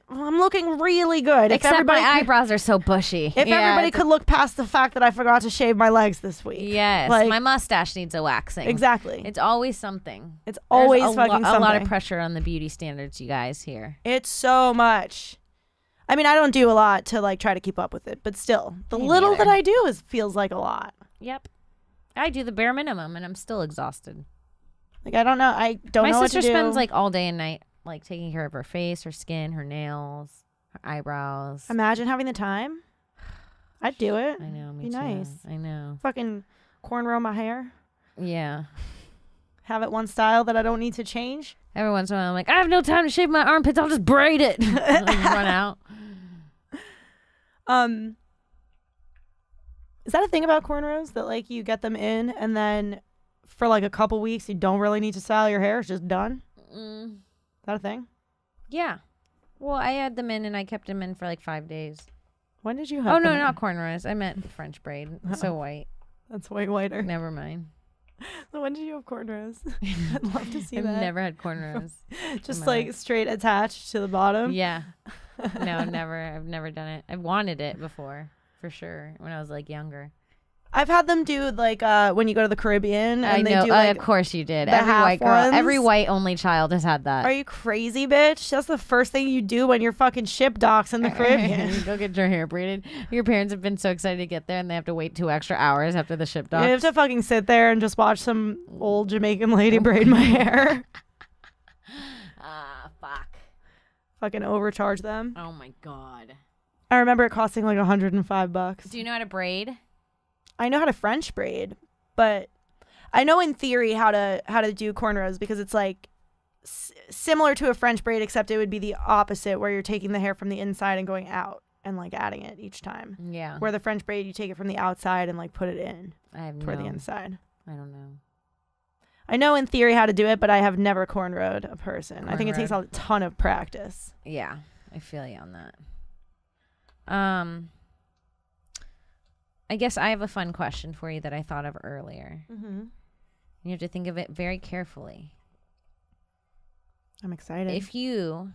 I'm looking really good. If Except my everybody could- eyebrows are so bushy. If everybody could look past the fact that I forgot to shave my legs this week. Yes, Like- my mustache needs a waxing. Exactly. It's always something. It's always There's fucking a something. lot of pressure on the beauty standards, you guys here. It's so much. I mean, I don't do a lot to like try to keep up with it, but still, the Me little neither. that I do feels like a lot. Yep. I do the bare minimum and I'm still exhausted. Like I don't know. I don't My know sister what to do. spends like all day and night like taking care of her face, her skin, her nails, her eyebrows. Imagine having the time. I'd do it. I know, me Be too. nice. I know. Fucking cornrow my hair. Yeah. Have it one style that I don't need to change. Every once in a while, I'm like, I have no time to shave my armpits. I'll just braid it. Like, run out. Is that a thing about cornrows that like you get them in and then for like a couple weeks you don't really need to style your hair? It's just done. Mm, Is that a thing? yeah. Well, I had them in and I kept them in for like 5 days. When did you have? Oh, no, them in? not cornrows. I meant French braid. It's so white. That's way whiter. Never mind. So when did you have cornrows? I'd love to see I've that. never had cornrows. Just my like life. straight attached to the bottom. Yeah. No, never. I've never done it. I've wanted it before, for sure, when I was like younger. I've had them do like when you go to the Caribbean and I they know. do like. Of course you did. the Every half white girl, every ones. white only child has had that. Are you crazy, bitch? That's the first thing you do when you're fucking ship docks in the Caribbean. Go get your hair braided. Your parents have been so excited to get there, and they have to wait 2 extra hours after the ship You have docks. to fucking sit there and just watch some old Jamaican lady braid my hair. Ah, fuck. Fucking overcharge them. Oh my god. I remember it costing like $105. Do you know how to braid? I know how to French braid, but I know in theory how to do cornrows because it's like similar to a French braid, except it would be the opposite, where you're taking the hair from the inside and going out and like adding it each time. Yeah. Where the French braid, you take it from the outside and like put it in I have toward the no. inside. I don't know. I know in theory how to do it, but I have never cornrowed a person. I think it takes a ton of practice. Yeah, I feel you on that. I guess I have a fun question for you that I thought of earlier. Mm-hmm. You have to think of it very carefully. I'm excited. If you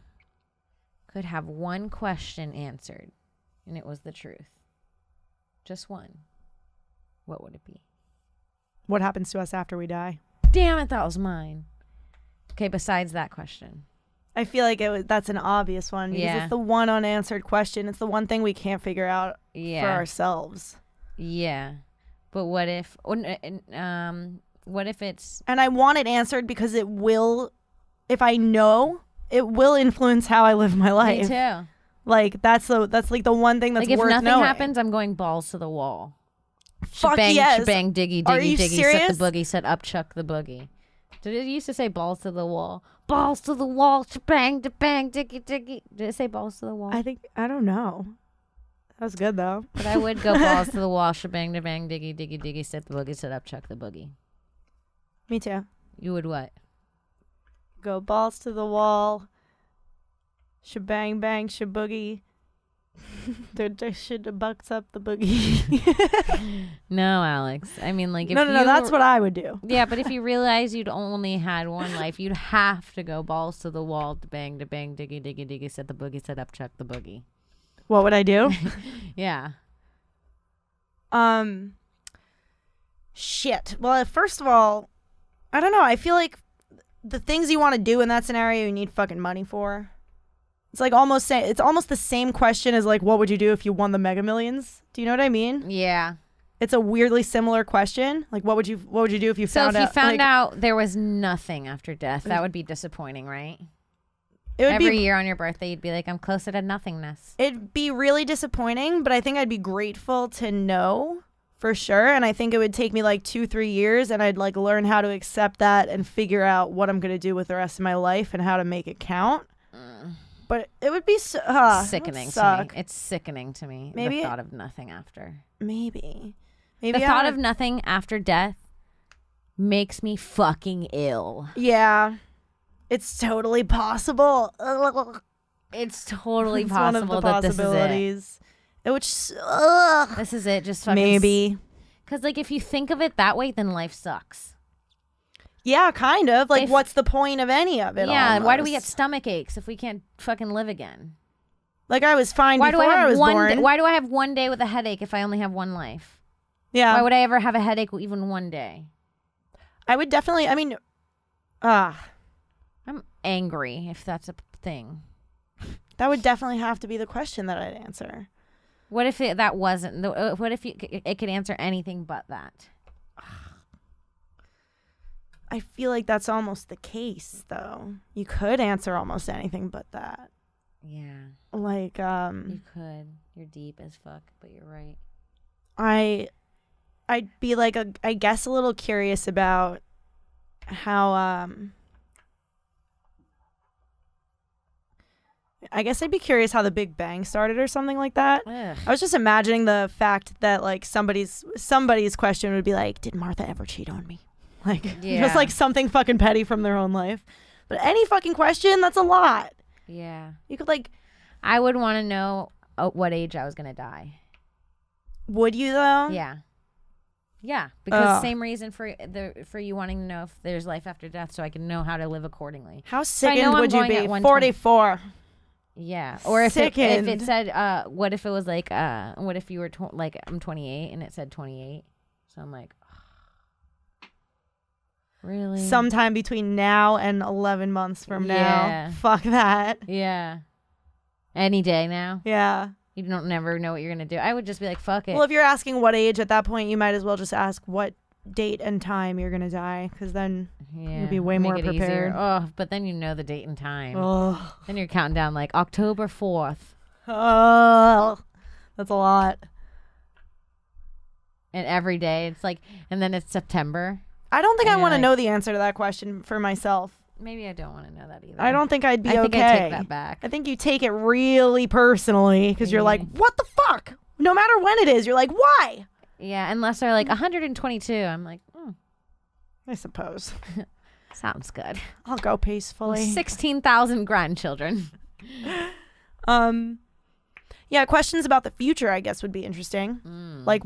could have one question answered and it was the truth, just one, what would it be? What happens to us after we die? Damn it, that was mine. Okay, besides that question. I feel like that's an obvious one because Yeah. it's the one unanswered question. It's the one thing we can't figure out for Yeah. ourselves. Yeah. But what if What if it's And I want it answered because it will, if I know, it will influence how I live my life. me too? Like that's like the one thing that's Like if worth nothing knowing. happens, I'm going balls to the wall. Fuck Shebang, yes. shebang, diggy, Are diggy, you diggy. serious? Set the boogie, set up, chuck the boogie. Did it used to say balls to the wall? Balls to the wall, shebang, bang, diggy, diggy. Did it say balls to the wall? I don't know. That was good though. But I would go balls to the wall, shebang, bang, diggy, diggy, diggy. Set the boogie, set up, chuck the boogie. Me too. You would what? Go balls to the wall. Shebang bang shaboogie. They should have bucks up the boogie. No, Alex. I mean, like, if no, you that's what I would do. Yeah, but if you realize you'd only had one life, you'd have to go balls to the wall, to bang, diggy, diggy, diggy, set the boogie, set up, chuck the boogie. What would I do? Yeah. Shit. Well, first of all, I don't know. I feel like the things you want to do in that scenario, you need fucking money for. It's like it's almost the same question as like, what would you do if you won the Mega Millions? Do you know what I mean? Yeah. It's a weirdly similar question. Like, what would you do if you So found out? if you found like, out there was nothing after death, that would be disappointing, right? it would Every be year on your birthday, you'd be like, I'm closer to nothingness. it'd be really disappointing, but I think I'd be grateful to know for sure. And I think it would take me like 2-3 years, and I'd like learn how to accept that and figure out what I'm gonna do with the rest of my life and how to make it count. But it would be Sickening it would to suck. me. It's sickening to me. Maybe the it- thought of nothing after. Maybe The I thought would- of nothing after death makes me fucking ill. yeah, it's totally possible. It's totally It's one of possible the that this is it. possibilities. This is it. Just fucking Maybe. Because, like, if you think of it that way, then life sucks. Yeah, kind of. Like, If- what's the point of any of it? Yeah. Why do we get almost? stomach aches if we can't fucking live again? Like, I was fine Why do before I I have was one? born. Why do I have one day with a headache if I only have one life? Yeah, Why would I ever have a headache even one day? I would definitely. I mean, I'm angry if that's a thing. that would definitely have to be the question that I'd answer. What if that wasn't? What if it could answer anything but that? I feel like that's almost the case, though. You could answer almost anything but that. Yeah, Like, you could. You're deep as fuck, but you're right. I'd be like, I guess, a little curious about how, I guess I'd be curious how the Big Bang started or something like that. Ugh. I was just imagining the fact that like somebody's question would be like, did Martha ever cheat on me? Like, Yeah. just like something fucking petty from their own life. But any fucking question, that's a lot. Yeah. You could like, I would want to know at what age I was gonna die. would you though? Yeah. Yeah, because Ugh. same reason for you wanting to know if there's life after death, so I can know how to live accordingly. How I know sickened I'm would you going be? at 120. 44. Yeah, or if it Sickened. said, what if it was like, what if you were like I'm 28 and it said 28, so I'm like, really? Sometime between now and 11 months from now. Yeah. Fuck that. Yeah. Any day now. Yeah. You don't never know what you're gonna do. I would just be like, fuck it. Well, if you're asking what age at that point, you might as well just ask what date and time you're going to die, because then yeah, be way make more it easier. prepared. Oh, but then you know the date and time. oh, Then you're counting down like October 4th. that's a lot. And every day it's like, and then it's September. I don't think I And want to like- know the answer to that question for myself. Maybe I don't want to know that either. I don't think I'd be I think okay. I take that back. I think you take it really personally because you're like, what the fuck? No matter when it is, you're like, why? Yeah, unless they're like 122. I'm like, I suppose. sounds good. I'll go peacefully. 16,000 grandchildren. Yeah, questions about the future, I guess, would be interesting. Mm. Like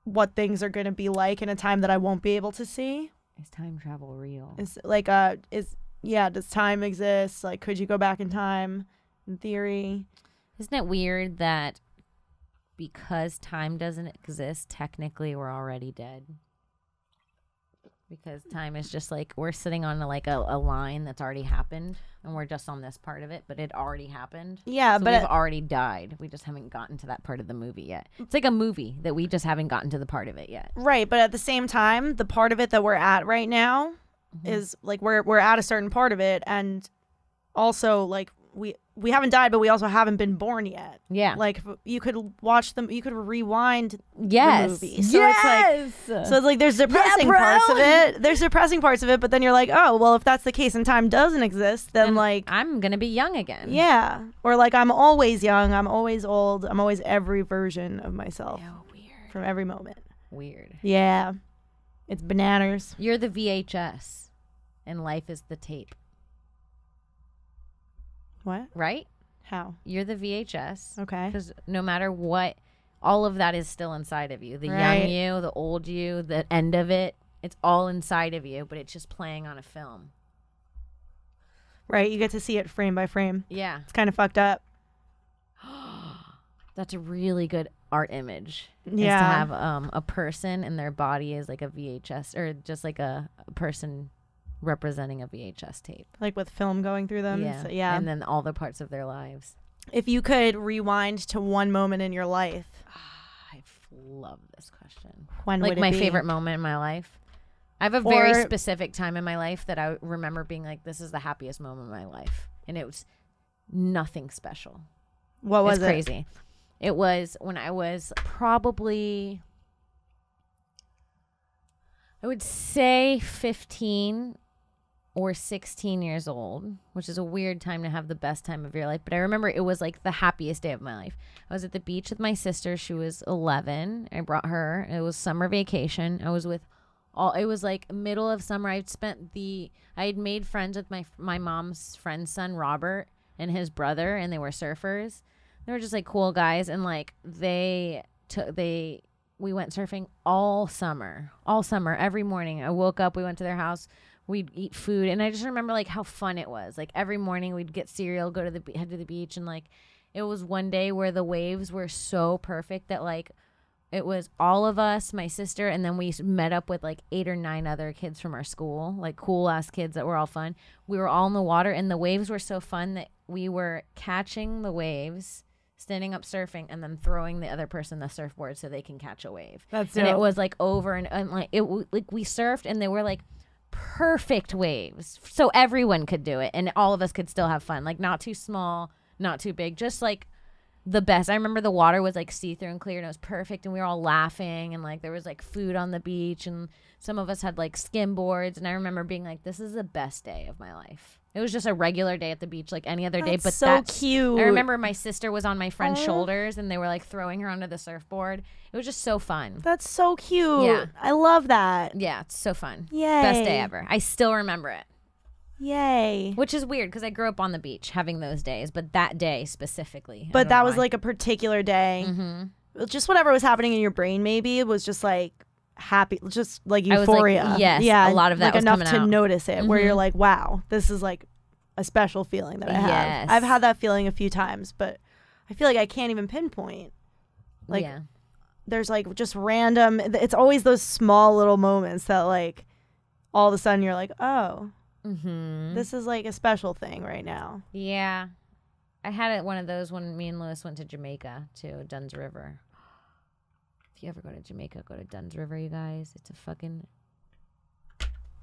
what things are going to be like in a time that I won't be able to see. Is time travel real? Is like does time exist? Like, could you go back in time in theory? Isn't it weird that because time doesn't exist, technically we're already dead? because time is just like we're sitting on a line that's already happened, and we're just on this part of it, but it already happened. Yeah, So but we've already died. We just haven't gotten to that part of the movie yet. It's like a movie that we just haven't gotten to the part of it yet. right, but at the same time, the part of it that we're at right now is like we're at a certain part of it, and also like we haven't died, but we also haven't been born yet. Yeah. Like you could watch them, you could rewind Yes. the movie. So it's like there's depressing parts of it. There's depressing parts of it, but then you're like, oh well, if that's the case and time doesn't exist, then like I'm gonna be young again. yeah, or like I'm always young, I'm always old, I'm always every version of myself Oh, weird. from every moment. Weird. Yeah, it's bananas. You're the VHS, and life is the tape. What? Right? How? You're the VHS. Okay. Because no matter what, all of that is still inside of you. The Right. young you, the old you, the end of it. It's all inside of you, but it's just playing on a film. Right, you get to see it frame by frame. Yeah. It's kind of fucked up. That's a really good art image. Is to Yeah. have a person and their body is like a VHS, or just like a person representing a VHS tape. Like with film going through them. Yeah. So, yeah. And then all the parts of their lives. If you could rewind to one moment in your life, I love this question. when Like would it my be? favorite moment in my life. I have a very Or- specific time in my life that I remember being like, this is the happiest moment of my life. And it was nothing special. What was It's it? crazy. It was when I was probably, I would say 15 or 16 years old, which is a weird time to have the best time of your life. But I remember it was like the happiest day of my life. I was at the beach with my sister. She was 11. I brought her. It was summer vacation. I was with it was like middle of summer. I had made friends with my mom's friend's son, Robert, and his brother, and they were surfers. They were just like cool guys, and like we went surfing all summer, every morning. I woke up, we went to their house, we'd eat food, and I just remember like how fun it was. Like every morning we'd get cereal, head to the beach, and like it was one day where the waves were so perfect that like it was all of us, my sister, and then we met up with like 8 or 9 other kids from our school, like cool ass kids that were all fun. We were all in the water, and the waves were so fun that we were catching the waves, standing up surfing, and then throwing the other person the surfboard so they can catch a wave. That's and it dope. was like over and like like we surfed, and they were like perfect waves, so everyone could do it, and all of us could still have fun. Like not too small, not too big, just like the best. I remember the water was like see-through and clear, and it was perfect, and we were all laughing, and like there was like food on the beach, and some of us had like skimboards, and I remember being like, this is the best day of my life. It was just a regular day at the beach like any other day, but That's so cute. I remember my sister was on my friend's shoulders, and they were like throwing her onto the surfboard. It was just so fun. That's so cute. Yeah. I love that. Yeah, it's so fun. Yay. Best day ever. I still remember it. Yay. Which is weird because I grew up on the beach having those days, but that day specifically. I But don't that know was why. like a particular day. Mm-hmm. Just whatever was happening in your brain, maybe it was just like happy, just like I was like, euphoria. yes, yeah, a lot of that like was enough coming to out. notice it, where Mhm. you're like, wow, this is like a special feeling that I have. Yes. I've had that feeling a few times, but I feel like I can't even pinpoint. Like yeah. there's like just random. It's always those small little moments that like all of a sudden you're like, oh, Mm-hmm. this is like a special thing right now. Yeah. I had one of those when me and Lewis went to Jamaica, to Dunn's River. If you ever go to Jamaica, go to Dunn's River, you guys. It's a fucking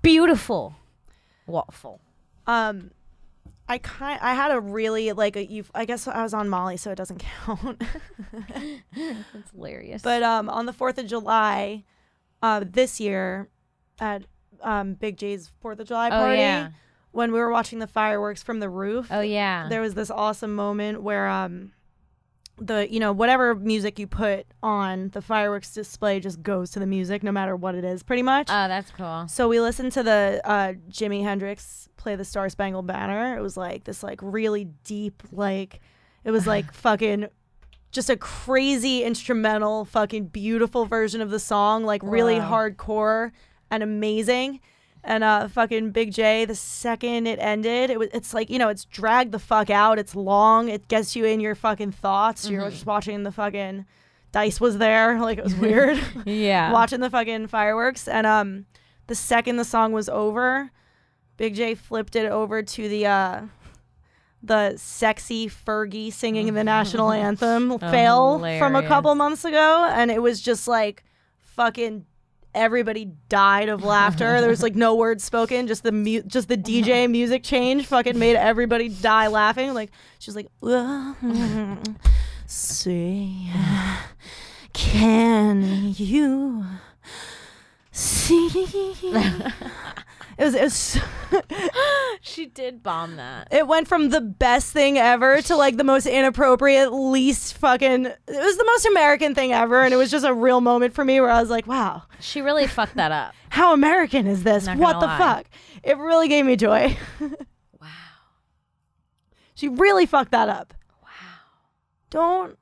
beautiful waterfall. I had a really like I guess I was on Molly, so it doesn't count. That's hilarious. But on the 4th of July, this year, at Big J's 4th of July party, yeah. when we were watching the fireworks from the roof, Oh yeah. there was this awesome moment where whatever music you put on the fireworks display just goes to the music no matter what it is, pretty much. Oh, that's cool. So we listened to the Jimi Hendrix play the Star Spangled Banner. It was like this like really deep, like it was like fucking just a crazy instrumental, fucking beautiful version of the song, like really Wow. hardcore and amazing. And fucking Big J, the second it ended, it's like, it's dragged the fuck out. It's long. It gets you in your fucking thoughts. You're just watching the fucking Dice was there. Like, it was weird. Yeah. Watching the fucking fireworks. And the second the song was over, Big J flipped it over to the sexy Fergie singing the national anthem fail from a couple months ago, and it was just like fucking everybody died of laughter. There was like no words spoken, just the DJ music change fucking made everybody die laughing. Like she was like, say, can you see? It was She did bomb that. It went from the best thing ever to like the most inappropriate, least fucking. It was the most American thing ever, and it was just a real moment for me where I was like, "Wow, She really fucked that up. how American is this? Not What gonna the lie. fuck?" It really gave me joy. Wow. She really fucked that up. Wow. Don't.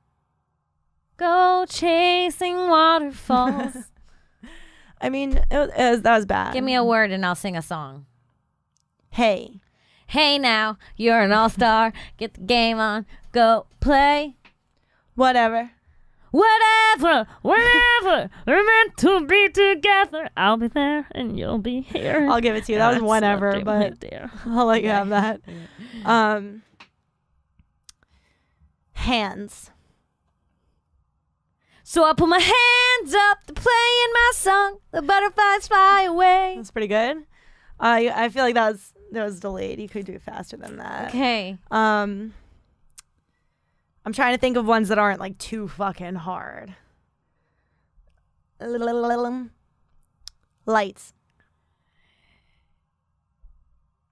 Go chasing waterfalls. I mean, that was bad. Give me a word and I'll sing a song. Hey. Hey now, you're an all-star. Get the game on. Go play. Whatever. Whatever, whenever we're meant to be together. I'll be there and you'll be here. I'll give it to you. That was That's whenever, what but they did. I'll let you have that. Hands. So I put my hands up to playing my song. The butterflies fly away. That's pretty good. I feel like that was delayed. You could do faster than that. Okay. I'm trying to think of ones that aren't like too fucking hard. Lights.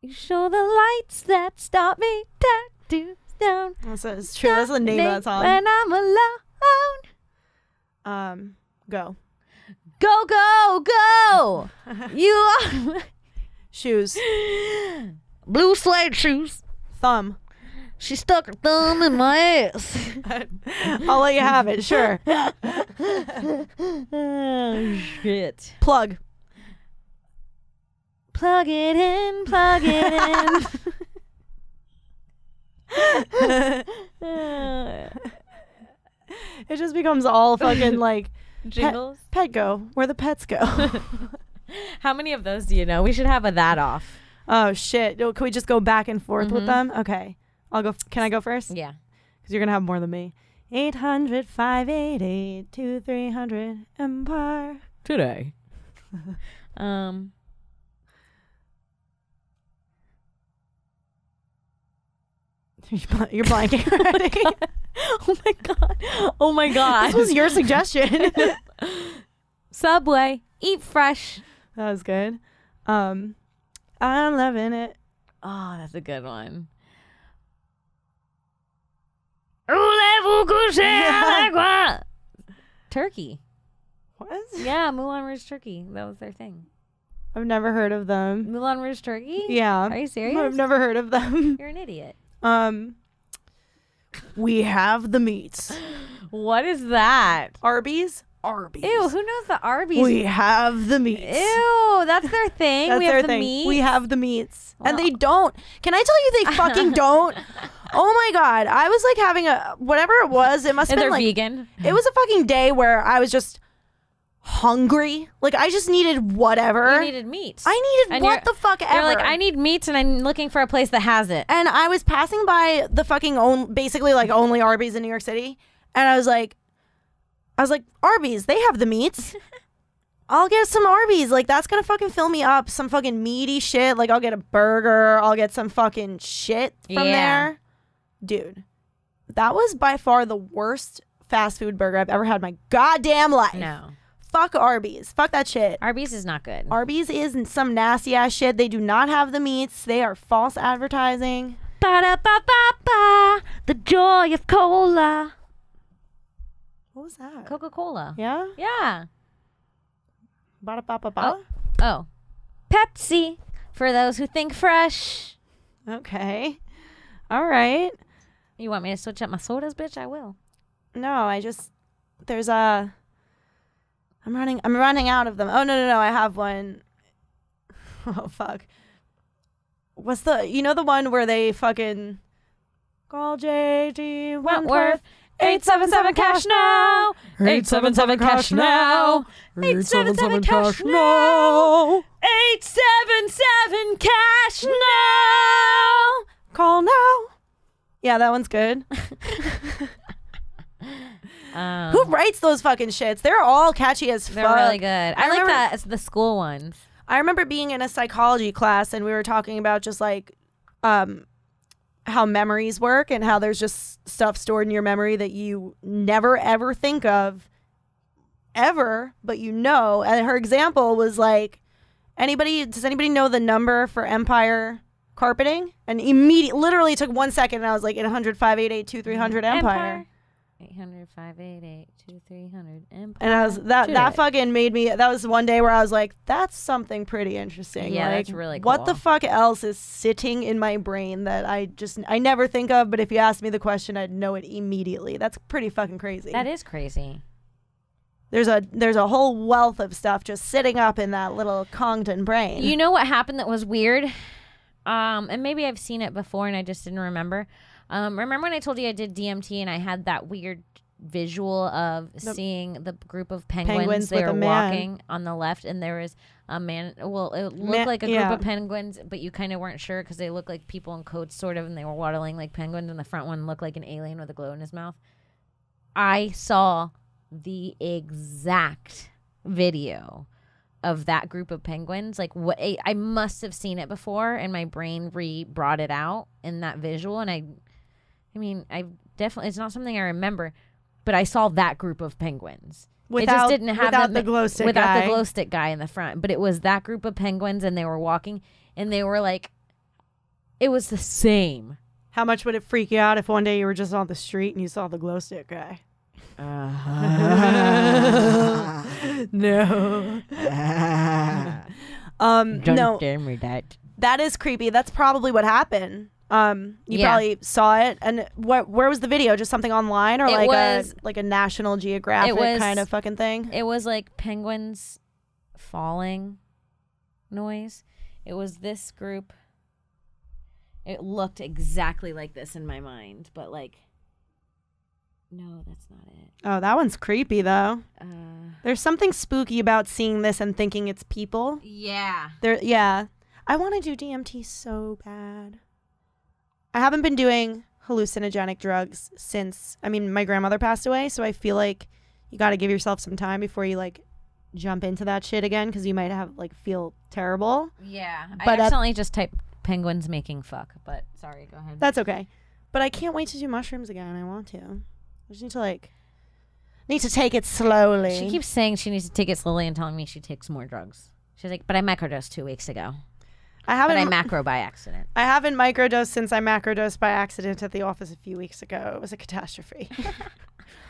You show the lights that stop me tattoos down. It's true. That's the name of that song. When I'm alone. Go. Go, go, go. You are Shoes. blue suede shoes. Thumb. She stuck her thumb in my ass. I'll let you have it. Sure. Oh, shit. Plug. Plug it in, plug it in. It just becomes all fucking like Jingles. pet go. Where the pets go. How many of those do you know? We should have that off. Oh shit. Can we just go back and forth with them? Okay. I'll go. Can I go first? Yeah. Because you're going to have more than me. 800-588-2300 Empire. Today. You're blanking already. Oh my god. Oh my god. This was your suggestion. Subway. Eat fresh. That was good. I'm loving it. Oh, that's a good one. Turkey. What? Yeah, Moulin Rouge Turkey. That was their thing. I've never heard of them. Moulin Rouge Turkey? Yeah. Are you serious? I've never heard of them. You're an idiot. We have the meats. What is that? Arby's? Arby's. Ew, who knows the Arby's? We have the meats. Ew, that's their thing. That's we their have the thing. meat. We have the meats. And Well- they don't. Can I tell you they fucking don't? Oh my god. I was like having a whatever it was. It must have And been they're like vegan. it was a fucking day where I was just hungry. Like I just needed whatever. You needed meat. I needed And what you're- the fuck ever. You're like, I need meat, and I'm looking for a place that has it. And I was passing by the fucking basically like only Arby's in New York City, and I was like, Arby's, they have the meats. I'll get some Arby's. Like that's gonna fucking fill me up. Some fucking meaty shit. Like I'll get a burger. I'll get some fucking shit from Yeah. there. Dude, that was by far the worst fast food burger I've ever had in my goddamn life. No. Fuck Arby's. Fuck that shit. Arby's is not good. Arby's is some nasty ass shit. They do not have the meats. They are false advertising. Ba-da-ba-ba-ba, the joy of cola. What was that? Coca-Cola. Yeah? Yeah. Ba-da-ba-ba-ba? Oh. Pepsi, for those who think fresh. Okay. All right. You want me to switch up my sodas, bitch? I will. No, there's a I'm running out of them. Oh no, I have one. Oh fuck. What's the the one where they fucking call JG Wentworth 877 cash now. 877 cash now. 877 cash now. 877 cash now. Call now. Yeah, that one's good. Who writes those fucking shits? They're all catchy as fuck. They're really good. I like remember- that. It's the school ones. I remember being in a psychology class and we were talking about just like how memories work and how there's just stuff stored in your memory that you never ever think of ever, but you know. And her example was like, does anybody know the number for Empire carpeting? And literally took 1 second and I was like, 800-588-2300 Empire. 800-588-2300 Empire. And I was that fucking made me. That was one day where I was like, "That's something pretty interesting." Yeah, like, that's really cool. What the fuck else is sitting in my brain that I never think of? But if you asked me the question, I'd know it immediately. That's pretty fucking crazy. That is crazy. There's a whole wealth of stuff just sitting up in that little Congdon brain. You know what happened that was weird? And maybe I've seen it before and I just didn't remember. Remember when I told you I did DMT and I had that weird visual of seeing the group of penguins they with were a man. walking on the left and there was a man. Well, it looked like a group of penguins, but you kind of weren't sure because they looked like people in coats sort of, and they were waddling like penguins, and the front one looked like an alien with a glow in his mouth. I saw the exact video of that group of penguins. Like, what I must have seen it before and my brain brought it out in that visual. And I mean, I definitely, it's not something I remember, but I saw that group of penguins. It just didn't have without the glow stick without guy. the glow stick guy in the front, but it was that group of penguins and they were walking and they were like, it was the same. How much would it freak you out if one day you were just on the street and you saw the glow stick guy? No. No. Scare me that. That is creepy. That's probably what happened. You Yeah. probably saw it. And where was the video? Just something online or It was- like a National Geographic was- kind of fucking thing? It was like penguins falling noise. It was this group. It looked exactly like this in my mind, but like, no, that's not it. Oh, that one's creepy though. There's something spooky about seeing this and thinking it's people. Yeah. Yeah. I want to do DMT so bad. I haven't been doing hallucinogenic drugs since, my grandmother passed away, so I feel like you got to give yourself some time before you like jump into that shit again because you might have like feel terrible. Yeah. But I accidentally just typed penguins making fuck, but sorry, go ahead. That's okay. But I can't wait to do mushrooms again. I want to. I just need to take it slowly. She keeps saying she needs to take it slowly and telling me she takes more drugs. She's like, but I microdosed 2 weeks ago. I haven't But I macro by accident. I haven't microdosed since I macrodosed by accident at the office a few weeks ago. It was a catastrophe.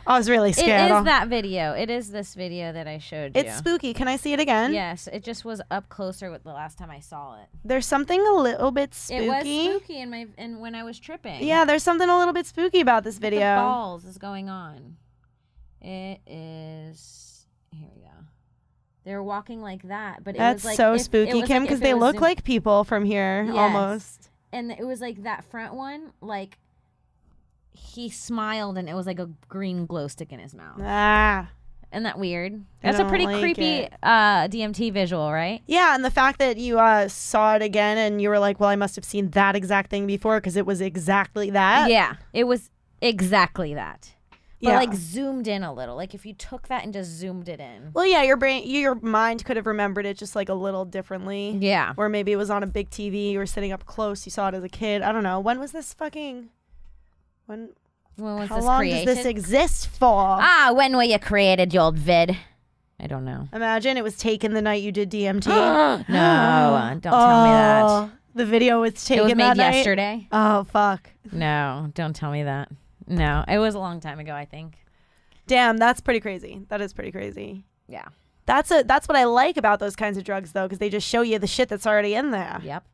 I was really scared. It is that video. It is this video that I showed you. It's spooky. Can I see it again? Yes, it just was up closer with the last time I saw it. There's something a little bit spooky. It was spooky in when I was tripping. Yeah, there's something a little bit spooky about this The video. balls is going on. It is. Here we go. They were walking like that, but it That's was like so it spooky, was Kim, like because if it they was look zoom- like people from here Yes. almost. And it was like that front one, like he smiled and it was like a green glow stick in his mouth. Ah. Isn't that weird? I That's a don't pretty like creepy it. DMT visual, right? Yeah, and the fact that you saw it again and you were like, well, I must have seen that exact thing before because it was exactly that. Yeah, it was exactly that. But Yeah. like zoomed in a little. Like if you took that and just zoomed it in. Well, yeah, your mind could have remembered it just like a little differently. Yeah. Or maybe it was on a big TV. You were sitting up close. You saw it as a kid. I don't know. When was this fucking? When was How this long created? does this exist for? When were you created, you old vid? I don't know. Imagine it was taken the night you did DMT. No, don't tell me that. Oh, the video was taken It was made that night? yesterday. Oh, fuck. No, don't tell me that. No, it was a long time ago, I think. Damn, that's pretty crazy. That is pretty crazy. Yeah. That's what I like about those kinds of drugs, though, because they just show you the shit that's already in there. Yep.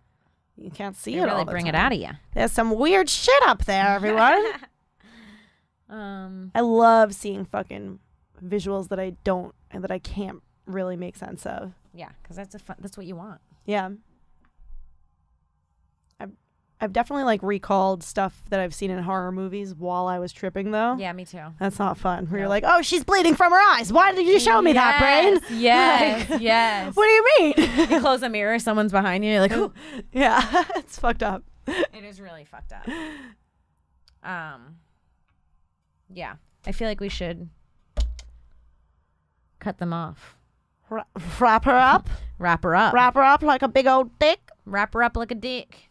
You can't see They it really all the bring time. it out of you. There's some weird shit up there, everyone. I love seeing fucking visuals that I can't really make sense of. Yeah, because that's what you want. Yeah. I've definitely like recalled stuff that I've seen in horror movies while I was tripping though. Yeah, me too. That's not fun. Where you're No. like, oh, she's bleeding from her eyes. Why did you show me that, brain? Yes, Like, yes. What do you mean? You close a mirror, someone's behind you. You're like, ooh. Yeah, it's fucked up. It is really fucked up. Yeah, I feel like we should cut them off. Wrap her up. Wrap her up. Wrap her up like a big old dick. Wrap her up like a dick.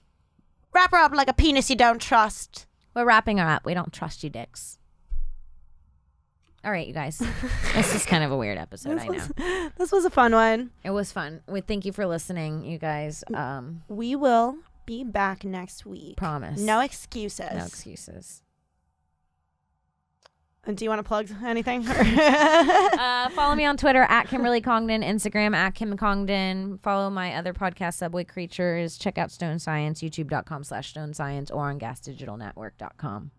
Wrap her up like a penis you don't trust. We're wrapping her up. We don't trust you, dicks. All right, you guys. This is kind of a weird episode, I know. This was a fun one. It was fun. We thank you for listening, you guys. We will be back next week. Promise. No excuses. No excuses. And do you want to plug anything? Follow me on Twitter at Kimberly Congdon, Instagram at Kim Congdon. Follow my other podcast, Subway Creatures. Check out Stone Science, youtube.com/Stone Science, or on gasdigitalnetwork.com.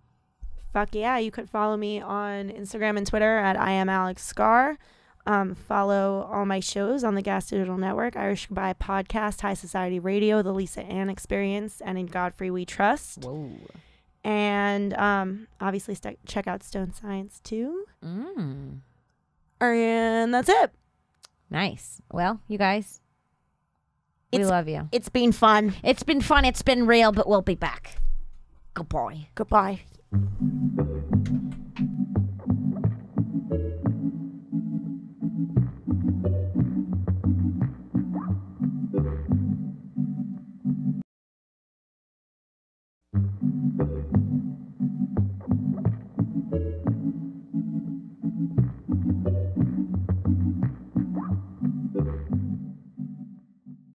Fuck yeah. You could follow me on Instagram and Twitter at I am Alex Scar. Follow all my shows on the Gas Digital Network, Irish Goodbye Podcast, High Society Radio, The Lisa Ann Experience, and In Godfrey We Trust. Whoa. And obviously check out Stone Science too. Mm. And that's it. Nice. Well, you guys, we love you. It's been fun. It's been fun. It's been real, but we'll be back. Goodbye. Goodbye.